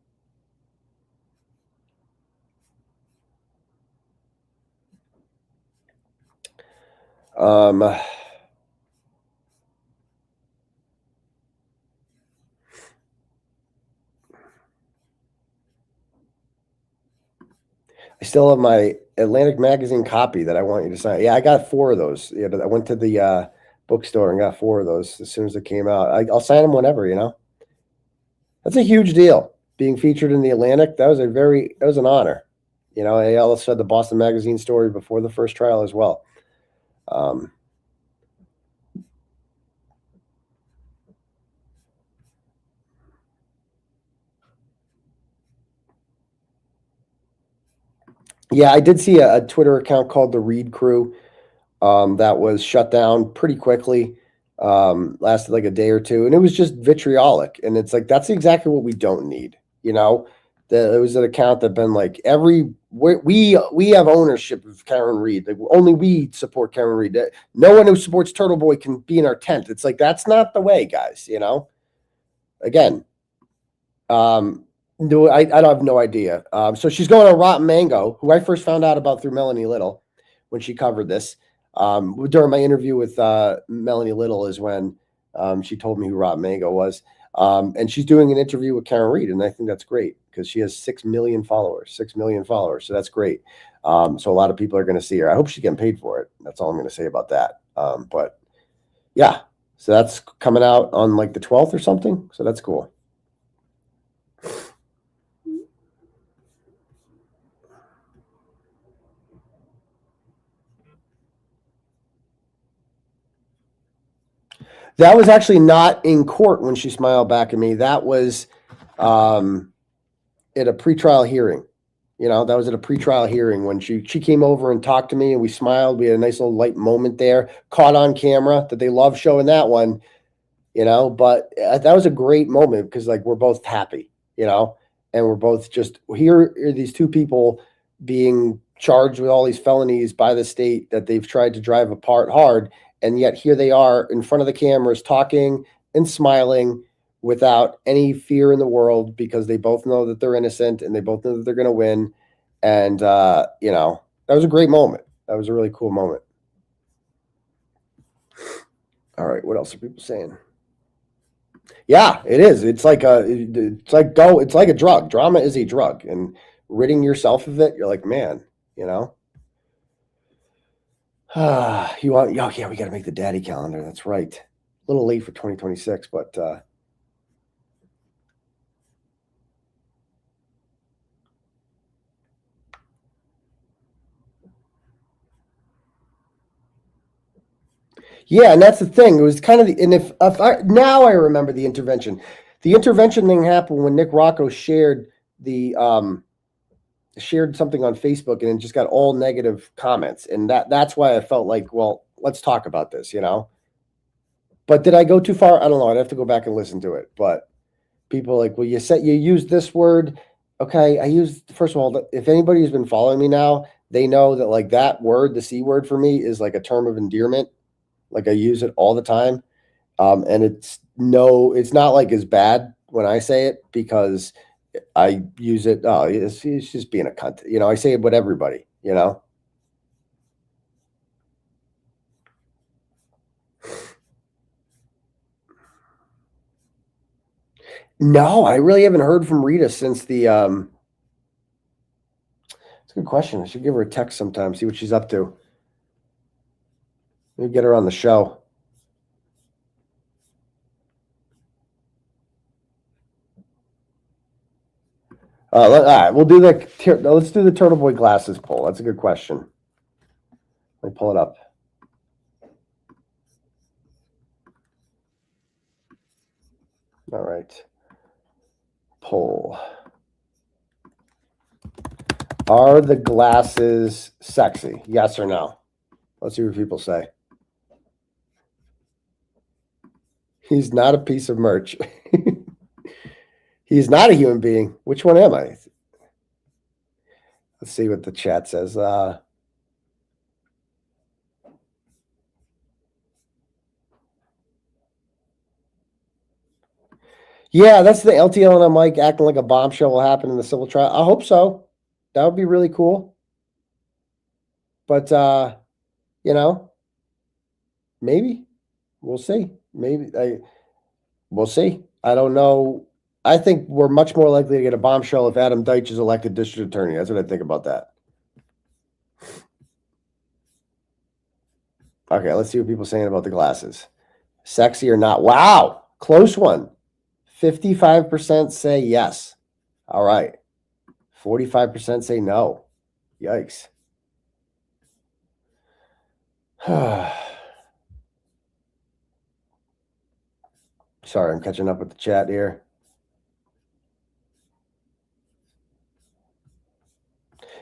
I still have my Atlantic Magazine copy that I want you to sign. Yeah, I got 4 of those. Yeah, I went to the bookstore and got 4 of those as soon as they came out. I'll sign them whenever, you know. That's a huge deal. Being featured in the Atlantic, that was an honor. You know, I also had the Boston Magazine story before the first trial as well. Yeah, I did see a Twitter account called the Read Crew, that was shut down pretty quickly. Lasted like a day or two, and it was just vitriolic. And it's like that's exactly what we don't need. You know, it was an account that been like we have ownership of Karen Read. Like only we support Karen Read. No one who supports Turtle Boy can be in our tent. It's like that's not the way, guys. You know. Again, no, I don't have no idea. So she's going on Rotten Mango, who I first found out about through Melanie Little when she covered this. During my interview with Melanie Little is when she told me who Rotten Mango was. And she's doing an interview with Karen Read, and I think that's great because she has 6 million followers. 6 million followers, so that's great. So a lot of people are going to see her. I hope she's getting paid for it. That's all I'm going to say about that. But yeah, so that's coming out on like the 12th or something. So that's cool. That was actually not in court when she smiled back at me. That was at a pretrial hearing. You know, that was at a pretrial hearing when she came over and talked to me and we smiled. We had a nice little light moment there, caught on camera that they love showing that one, you know, but that was a great moment because like we're both happy, you know, and we're both just here are these two people being charged with all these felonies by the state that they've tried to drive apart hard. And yet here they are in front of the cameras talking and smiling without any fear in the world because they both know that they're innocent and they both know that they're going to win. And, you know, that was a great moment. That was a really cool moment. All right. What else are people saying? Yeah, it is. It's like a drug. Drama is a drug, and ridding yourself of it, you're like, man, you know. You want? Oh yeah, we got to make the daddy calendar. That's right. A little late for 2026, but yeah, and that's the thing. It was kind of and if now I remember the intervention. The intervention thing happened when Nick Rocco shared something on Facebook and it just got all negative comments, and that's why I felt like, well, let's talk about this, you know. But did I go too far? I don't know. I'd have to go back and listen to it. But people are like, well, you used this word. Okay, I used first of all. If anybody who's been following me now, they know that like that word, the C word for me, is like a term of endearment. Like I use it all the time, and it's not like as bad when I say it because I use it. Oh, it's just being a cunt. You know, I say it with everybody. You know. No, I really haven't heard from Rita since the it's a good question. I should give her a text sometime, see what she's up to. Maybe get her on the show. All right, we'll do let's do the Turtle Boy glasses poll. That's a good question. Let me pull it up. All right. Poll. Are the glasses sexy? Yes or no? Let's see what people say. He's not a piece of merch. He's not a human being. Which one am I? Let's see what the chat says. Yeah, that's the LTL and I'm like acting like a bombshell will happen in the civil trial. I hope so. That would be really cool. But maybe. We'll see. We'll see. I don't know. I think we're much more likely to get a bombshell if Adam Deitch is elected district attorney. That's what I think about that. Okay, let's see what people are saying about the glasses. Sexy or not? Wow, close one. 55% say yes. All right. 45% say no. Yikes. Sorry, I'm catching up with the chat here.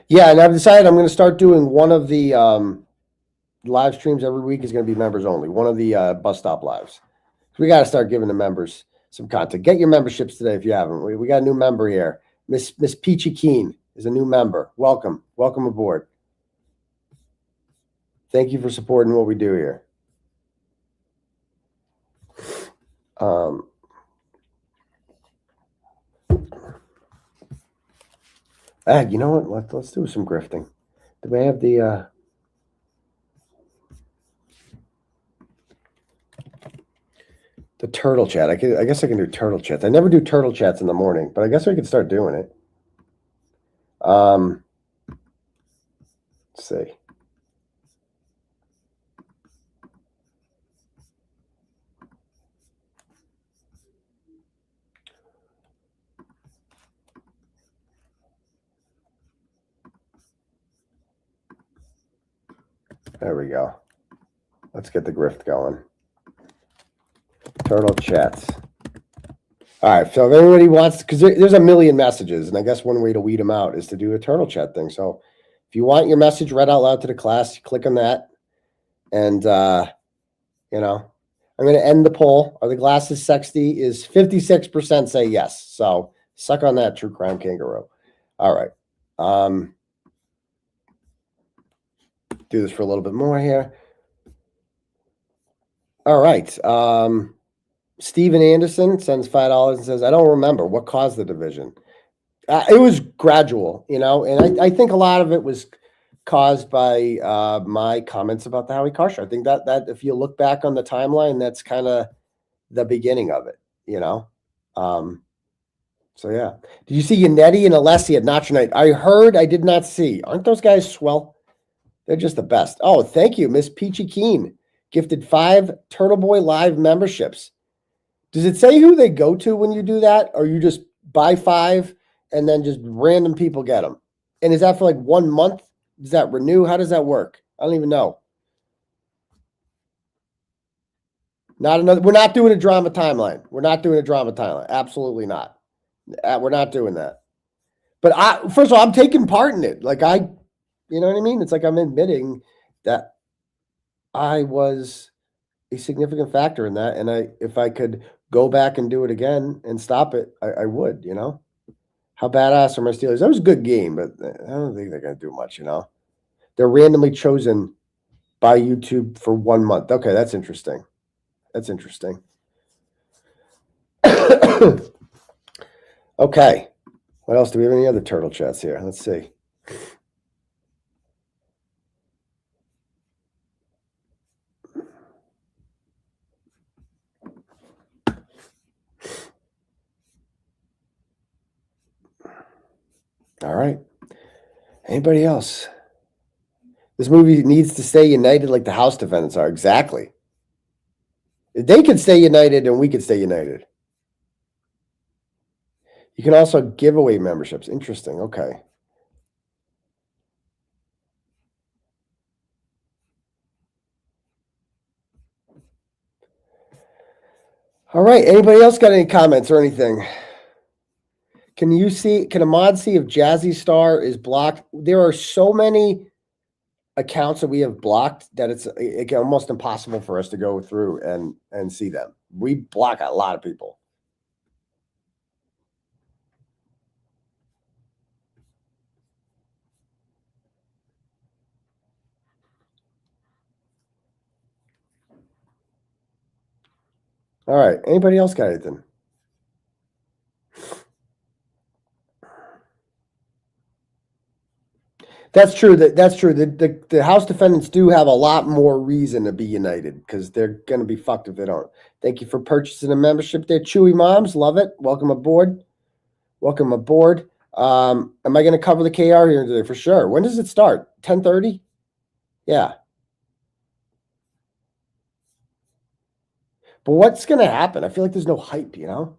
Yeah, and I've decided I'm going to start doing one of the live streams every week is going to be members only. One of the bus stop lives. We got to start giving the members some content. Get your memberships today if you haven't. We got a new member here. Miss Peachy Keen is a new member. Welcome. Welcome aboard. Thank you for supporting what we do here. You know what? Let's do some grifting. Do we have the turtle chat? I guess I can do turtle chats. I never do turtle chats in the morning, but I guess we can start doing it. Let's see. There we go. Let's get the grift going. Turtle chats. All right. So if anybody wants, because there's a million messages, and I guess one way to weed them out is to do a turtle chat thing. So if you want your message read out loud to the class, you click on that. And, I'm going to end the poll. Are the glasses sexy? Is 56% say yes. So suck on that, true crime kangaroo. All right. Do this for a little bit more here. All right. Steven Anderson sends $5 and says, I don't remember what caused the division. It was gradual, and I think a lot of it was caused by my comments about the Howie Carr show. I think that if you look back on the timeline, that's kind of the beginning of it, So yeah. Did you see Yannetti and Alessi at Notch Night? I did not see. Aren't those guys swell? They're just the best. Oh, thank you, Miss Peachy Keen. Gifted 5 Turtle Boy Live memberships. Does it say who they go to when you do that? Or you just buy 5 and then just random people get them? And is that for like 1 month? Does that renew? How does that work? I don't even know. We're not doing a drama timeline. We're not doing a drama timeline. Absolutely not. We're not doing that. But first of all, I'm taking part in it. Like you know what I mean? It's like I'm admitting that I was a significant factor in that. And if I could go back and do it again and stop it, I would, How badass are my Steelers? That was a good game, but I don't think they're going to do much, They're randomly chosen by YouTube for 1 month. Okay, that's interesting. That's interesting. Okay. What else? Do we have any other turtle chats here? Let's see. All right. Anybody else? This movie needs to stay united like the House defendants are. Exactly. They could stay united and we could stay united. You can also give away memberships. Interesting. Okay. All right. Anybody else got any comments or anything? Can a mod see if Jazzy Star is blocked? There are so many accounts that we have blocked that it's almost impossible for us to go through and see them. We block a lot of people. All right. Anybody else got anything? That's true. That's true. The House defendants do have a lot more reason to be united because they're going to be fucked if they don't. Thank you for purchasing a membership there, Chewy Moms. Love it. Welcome aboard. Welcome aboard. Am I going to cover the KR here today? For sure. When does it start? 10:30? Yeah. But what's going to happen? I feel like there's no hype, you know?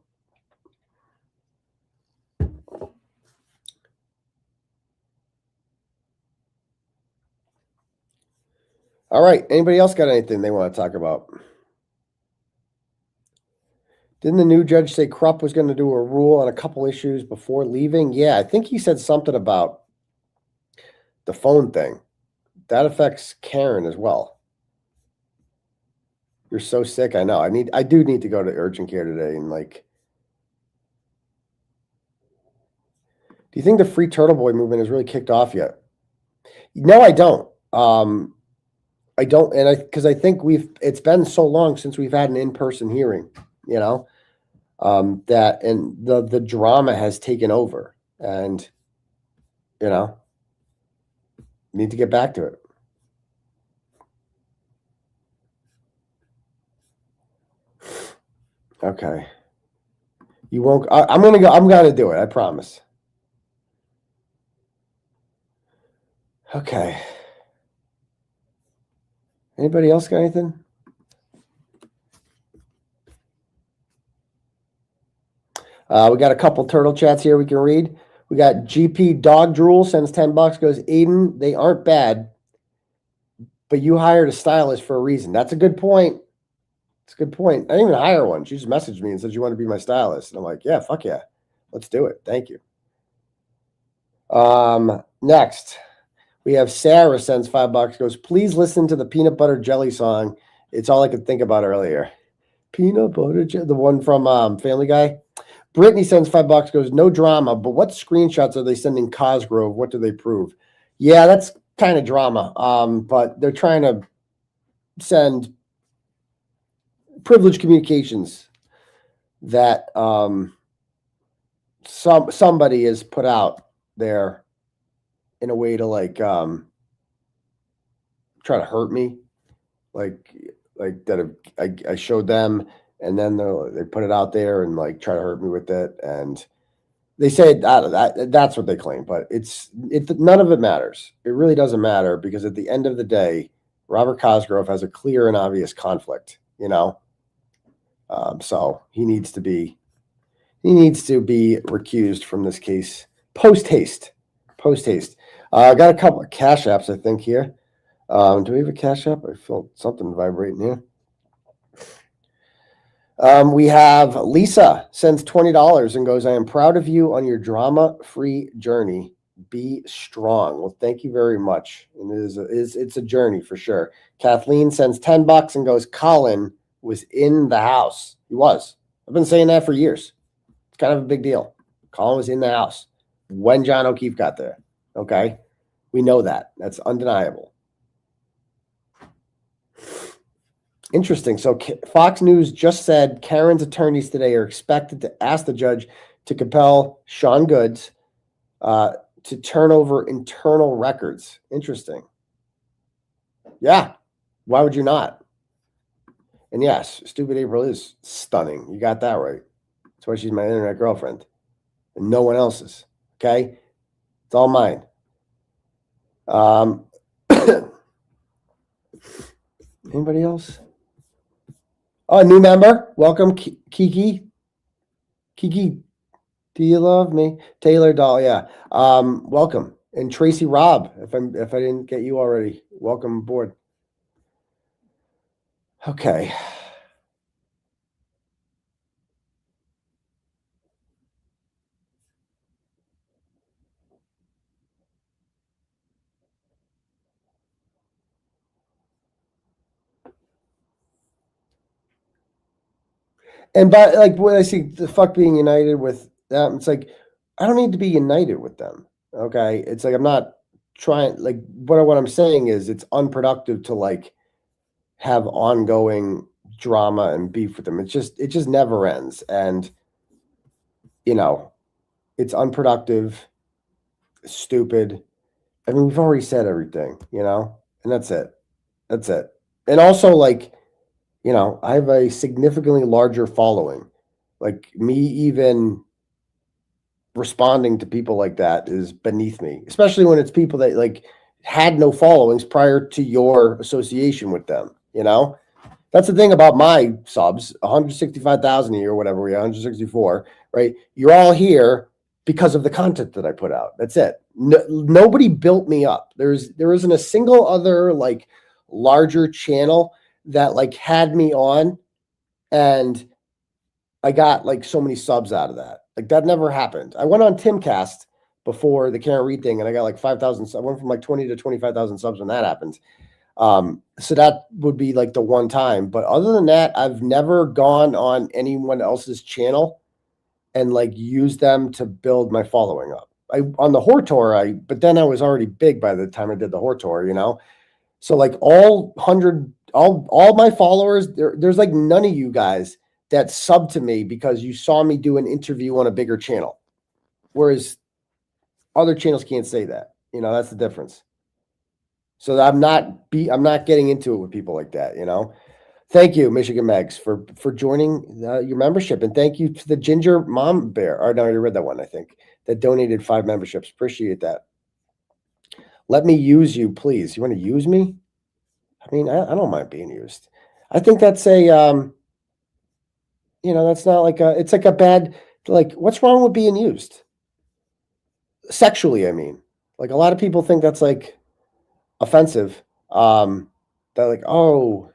All right. Anybody else got anything they want to talk about? Didn't the new judge say Krupp was going to do a rule on a couple issues before leaving? Yeah, I think he said something about the phone thing. That affects Karen as well. You're so sick. I know. I do need to go to urgent care today and like. Do you think the Free Turtle Boy movement has really kicked off yet? No, I don't. I don't, and because I think it's been so long since we've had an in-person hearing, you know, that and the drama has taken over, and you know, need to get back to it. Okay. You won't. I'm gonna go. I'm gonna do it. I promise. Okay. Anybody else got anything? We got a couple turtle chats here we can read. We got GP Dog Drool sends $10. Goes Aiden. They aren't bad, but you hired a stylist for a reason. That's a good point. It's a good point. I didn't even hire one. She just messaged me and said, "You want to be my stylist?" And I'm like, "Yeah, fuck yeah. Let's do it. Thank you." Next, we have Sarah sends $5, goes, "Please listen to the peanut butter jelly song. It's all I could think about earlier." Peanut butter jelly, the one from Family Guy. Brittany sends $5, goes, "No drama, but what screenshots are they sending Cosgrove? What do they prove?" Yeah, that's kind of drama. But they're trying to send privileged communications that somebody has put out there in a way to like try to hurt me, like that. I showed them, and then they put it out there and like try to hurt me with it, and they say that's what they claim, but none of it matters. It really doesn't matter because at the end of the day, Robert Cosgrove has a clear and obvious conflict, you know. So he needs to be recused from this case post haste. I got a couple of cash apps, I think, here. Do we have a cash app? I felt something vibrating here. We have Lisa sends $20 and goes, "I am proud of you on your drama-free journey. Be strong." Well, thank you very much. And it's a journey for sure. Kathleen sends $10 and goes, "Colin was in the house." He was. I've been saying that for years. It's kind of a big deal. Colin was in the house when John O'Keefe got there. Okay. We know that. That's undeniable. Interesting. So Fox News just said Karen's attorneys today are expected to ask the judge to compel Sean Goods to turn over internal records. Interesting. Yeah. Why would you not? And yes, Stupid April is stunning. You got that right. That's why she's my internet girlfriend and no one else's. Okay. It's all mine. Anybody else? Oh, new member. Welcome, Kiki. Kiki, do you love me? Taylor Doll, yeah. Welcome. And Tracy Robb, if I didn't get you already, welcome aboard. Okay. And but like when I see the fuck being united with them, it's like I don't need to be united with them. Okay. It's like I'm not trying like what I'm saying is it's unproductive to like have ongoing drama and beef with them. It just never ends. And you know, it's unproductive, stupid. I mean, we've already said everything, and that's it. That's it. And also, like, I have a significantly larger following. Like, me even responding to people like that is beneath me, especially when it's people that, like, had no followings prior to your association with them, That's the thing about my subs, 165,000 a year, whatever we are, 164, right? You're all here because of the content that I put out. That's it. No, nobody built me up. There isn't a single other like larger channel that like had me on and I got like so many subs out of that. Like that never happened. I went on Timcast before the Karen Reed thing and I got like 5,000. I went from like 20 to 25,000 subs when that happened. So that would be like the one time. But other than that, I've never gone on anyone else's channel and like used them to build my following up. On the Hortor, but then I was already big by the time I did the Hortor, So like all my followers, there's like none of you guys that sub to me because you saw me do an interview on a bigger channel. Whereas other channels can't say that. That's the difference. So I'm not getting into it with people like that, Thank you, Michigan Megs, for joining your membership, and thank you to the Ginger Mom Bear. Or no, I already read that one. I think that donated 5 memberships. Appreciate that. Let me use you, please. You want to use me? I mean, I don't mind being used. I think that's a that's not like it's like a bad like. What's wrong with being used? Sexually, I mean, like a lot of people think that's like offensive. They're like, oh.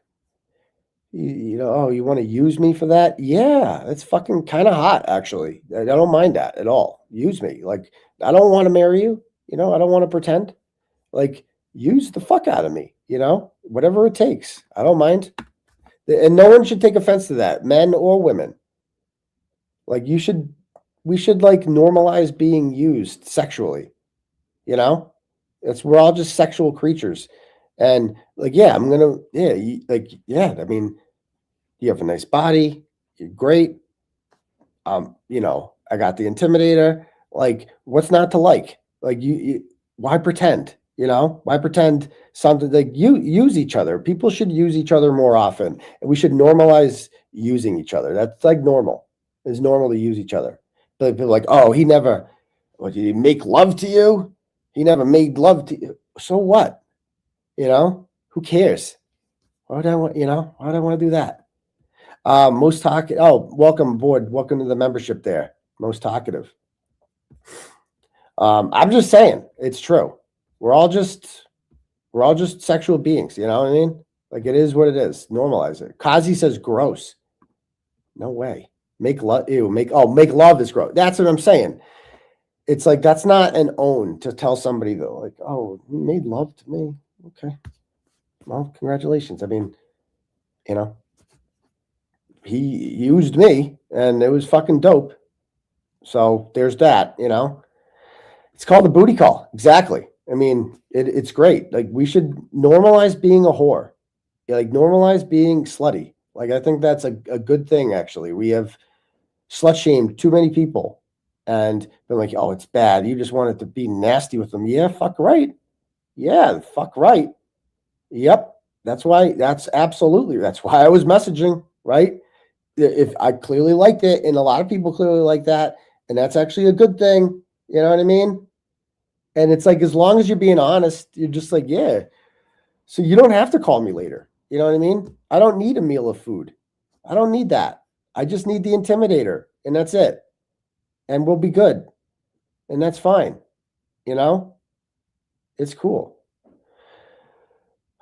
You want to use me for that? Yeah, that's fucking kind of hot, actually. I don't mind that at all. Use me. Like, I don't want to marry you. I don't want to pretend. Like, use the fuck out of me, whatever it takes. I don't mind. And no one should take offense to that, men or women. Like, we should like normalize being used sexually, we're all just sexual creatures. And like, yeah, I mean, you have a nice body. You're great. I got the Intimidator. Like, what's not to like? Like, why pretend? Why pretend something like you use each other? People should use each other more often, and we should normalize using each other. That's like normal. It's normal to use each other. But people are like, oh, he never. What, did he make love to you? He never made love to you. So what? Who cares? Why do I want? Why do I want to do that? Most talkative. Oh, welcome aboard. Welcome to the membership there. Most talkative. I'm just saying, it's true. We're all just sexual beings. You know what I mean? Like it is what it is. Normalize it. Kazi says gross. No way. Make love. Ew. Make love is gross. That's what I'm saying. It's like that's not an own to tell somebody though. Like, oh, you made love to me. Okay. Well, congratulations. I mean, he used me and it was fucking dope. So there's that, It's called a booty call. Exactly. I mean, it's great. Like we should normalize being a whore. Like normalize being slutty. Like I think that's a good thing actually. We have slut shamed too many people and been like, oh, it's bad. You just wanted to be nasty with them. Yeah, fuck right. Yeah, fuck right. Yep. That's why I was messaging, right? If I clearly liked it, and a lot of people clearly like that, and that's actually a good thing. You know what I mean? And it's like, as long as you're being honest, you're just like, yeah. So you don't have to call me later. You know what I mean? I don't need a meal of food. I don't need that. I just need the intimidator, and that's it. And we'll be good. And that's fine. You know? It's cool.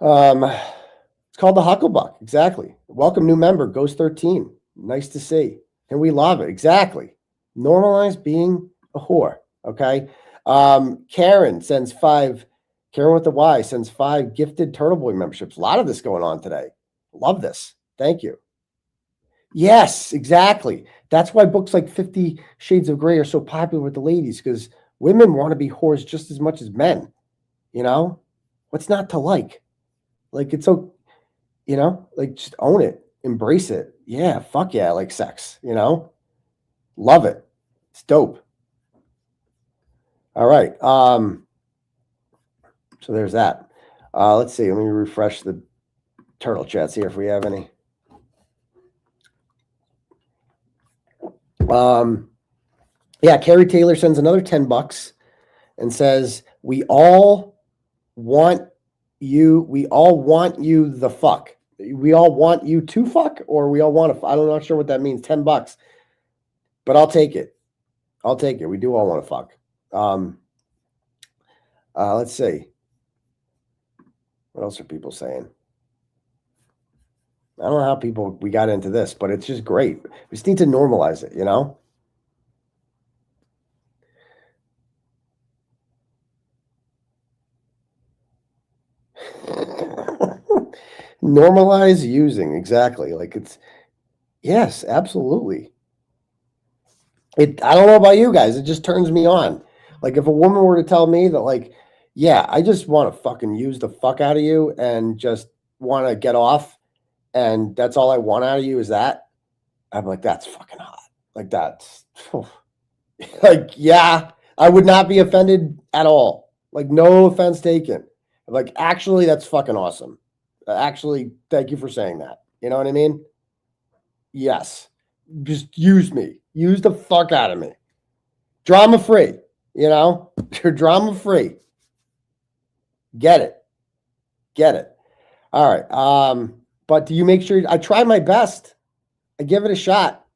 It's called the Hucklebuck. Exactly. Welcome, new member, Ghost 13. Nice to see. And we love it. Exactly. Normalize being a whore. Okay. Karen sends 5. Karen with the Y sends 5 gifted Turtle Boy memberships. A lot of this going on today. Love this. Thank you. Yes, exactly. That's why books like 50 Shades of Grey are so popular with the ladies, because women want to be whores just as much as men. You know? What's not to like? Like, it's so, like, just own it, embrace it. Yeah, fuck yeah, I like sex, love it. It's dope. All right. So there's that. Let's see. Let me refresh the turtle chats here if we have any. Yeah, Carrie Taylor sends another $10 and says, we all want you the fuck. We all want you to fuck, or we all want to, I'm not sure what that means. $10, but I'll take it. We do all want to fuck. Let's see. What else are people saying? I don't know how we got into this, but it's just great. We just need to normalize it, Normalize using, exactly. Like, yes, absolutely. I don't know about you guys, it just turns me on. Like, if a woman were to tell me that, like, yeah, I just want to fucking use the fuck out of you and just want to get off, and that's all I want out of you is that, I'm like, that's fucking hot. Like, that's like, yeah, I would not be offended at all. Like, no offense taken. Like, actually, that's fucking awesome. Actually, thank you for saying that. You know what I mean? Yes. Just use me. Use the fuck out of me. Drama free. You're drama free. Get it. Get it. All right. But do you make sure I try my best? I give it a shot,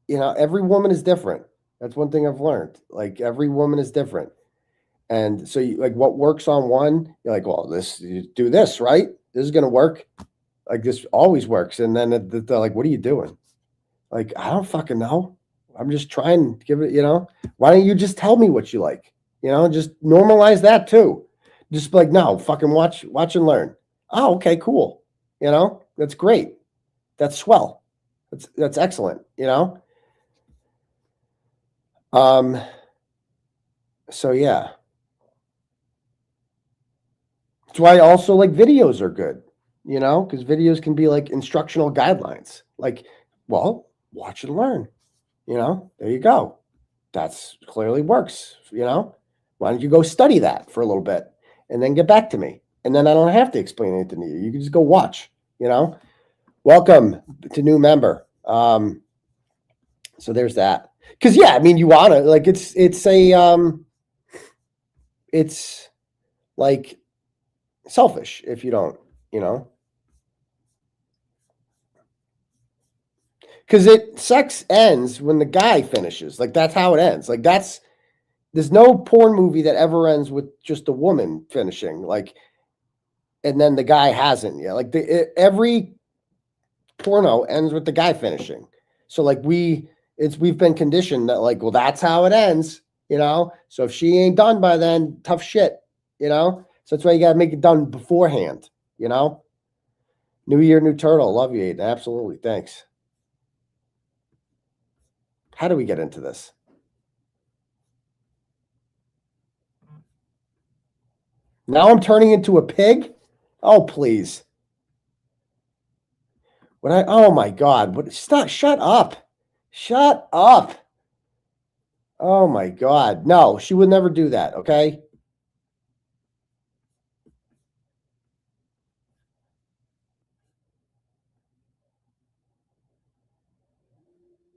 every woman is different. That's one thing I've learned. Like, every woman is different. And so, like, what works on one, you're like, well, you do this, right? This is going to work. Like, this always works. And then they're like, what are you doing? Like, I don't fucking know. I'm just trying to give it, why don't you just tell me what you like? Just normalize that too. Just be like, no, fucking watch and learn. Oh, okay, cool. That's great. That's swell. That's excellent, So yeah. That's why also, like, videos are good, because videos can be like instructional guidelines. Like, well, watch and learn. There you go. That's clearly works. Why don't you go study that for a little bit and then get back to me? And then I don't have to explain anything to you. You can just go watch. Welcome to new member. So there's that. Because yeah, I mean, you wanna, like, it's like selfish if you don't, because sex ends when the guy finishes. Like, that's how it ends. Like, there's no porn movie that ever ends with just a woman finishing, like, and then the guy hasn't yet. Like, every porno ends with the guy finishing. So, like, we've been conditioned that, like, well, that's how it ends. So if she ain't done by then, tough shit. So that's why you gotta make it done beforehand. New year, new turtle. Love you, Aiden. Absolutely. Thanks. How do we get into this? Now I'm turning into a pig? Oh, please. Oh my God. What, stop, shut up. Shut up. Oh my God. No, she would never do that, okay?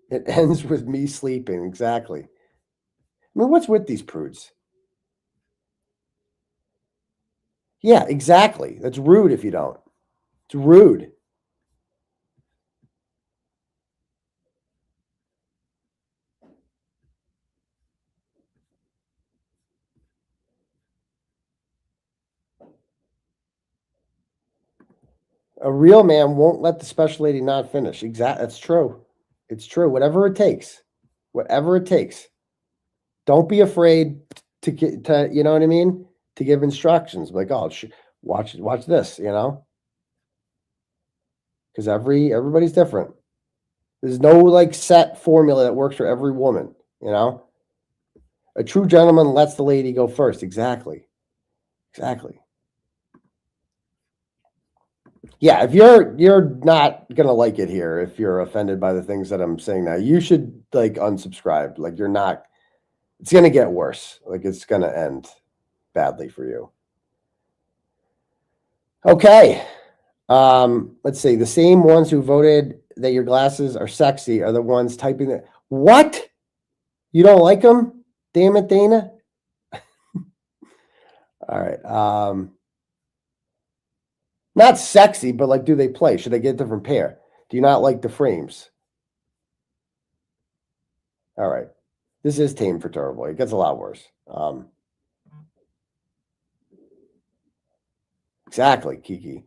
It ends with me sleeping. Exactly. I mean, what's with these prudes? Yeah, exactly. That's rude if you don't. It's rude. A real man won't let the special lady not finish. Exactly. That's true. It's true. Whatever it takes. Whatever it takes. Don't be afraid to you know what I mean? To give instructions. Like, oh, watch this, you know? Because everybody's different. There's no like set formula that works for every woman, you know? A true gentleman lets the lady go first. Exactly. Exactly. Yeah, if you're not gonna like it here, if you're offended by the things that I'm saying now, you should like unsubscribe. Like you're not, it's gonna get worse. Like it's gonna end badly for you. Okay. Let's see. The same ones who voted that your glasses are sexy are the ones typing that. What? You don't like them? Damn it, Dana. All right. Not sexy, but like, do they play? Should I get a different pair? Do you not like the frames? All right. This is tame for Turbo. It gets a lot worse. Exactly, Kiki.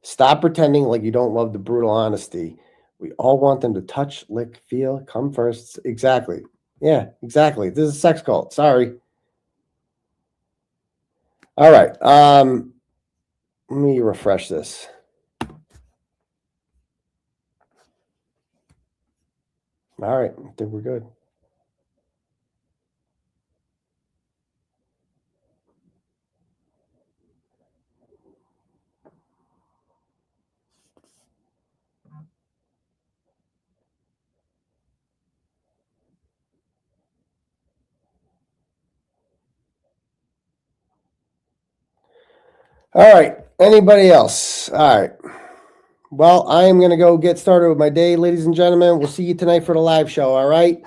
Stop pretending like you don't love the brutal honesty. We all want them to touch, lick, feel, come first. Exactly. Yeah, exactly. This is a sex cult. Sorry. All right. Let me refresh this. All right. I think we're good. All right. Anybody else? All right. Well, I am going to go get started with my day, ladies and gentlemen. We'll see you tonight for the live show. All right.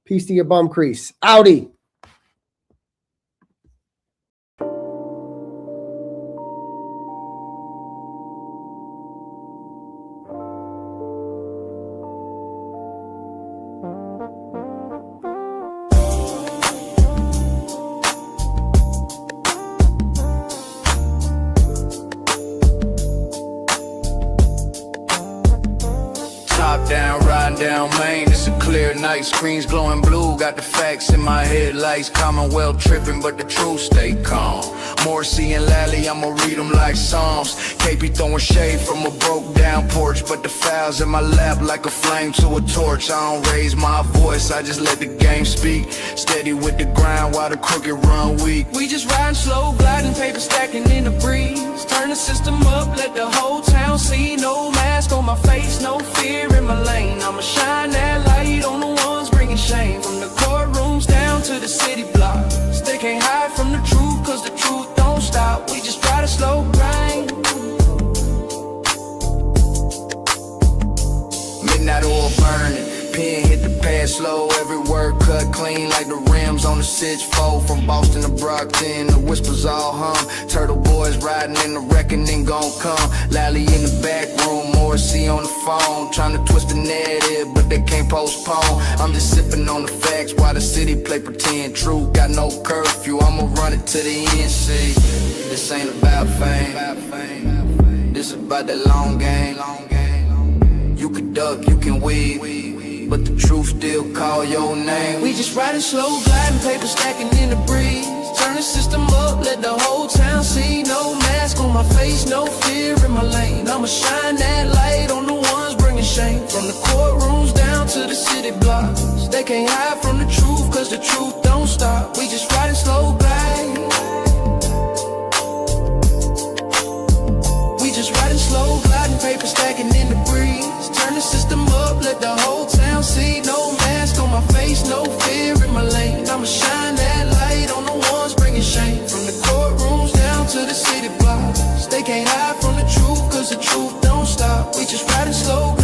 Peace to your bum crease. Audi. Down Main, it's a clear night, screens glowing blue, got the facts in my headlights, Commonwealth tripping, but the truth stay calm. Morrissey and Lally, I'ma read them like Psalms. KP throwing shade from a broke down porch, but the files in my lap like a flame to a torch. I don't raise my voice, I just let the game speak. Steady with the grind while the crooked run weak. We just riding slow, gliding, paper stacking in the breeze. Turn the system up, let the whole town see. No mask on my face, no fear in my lane. I'ma shine that light on the ones bringing shame. From the courtrooms down to the city blocks. They can't hide from the truth, cause the truth don't stop. We just ride a slow grind. Midnight oil burning, pen hit the pad slow. Every word cut clean like the rims on the 6-4. From Boston to Brockton, the whispers all hum. Turtle boys riding in the reckoning gon' come. Lally in the back room, Morrissey on the phone, trying to twist the narrative, but they can't postpone. I'm just sipping on the facts while the city play pretend. True, got no curfew, I'ma run it to the end. See, this ain't about fame, this about that long game. You can duck, you can weave, but the truth still call your name. We just riding slow, gliding, paper stacking in the breeze. Turn the system up, let the whole town see. No mask on my face, no fear in my lane. I'ma shine that light on the ones bringing shame. From the courtrooms down to the city blocks. They can't hide from the truth, cause the truth don't stop. We just riding slow, glide. We just riding slow, gliding, paper stacking in the breeze. Turn the system up, let the whole town see. No mask on my face, no fear in my lane. I'ma shine that light on the ones bringing shame. From the courtrooms down to the city blocks. They can't hide from the truth, cause the truth don't stop. We just riding slow.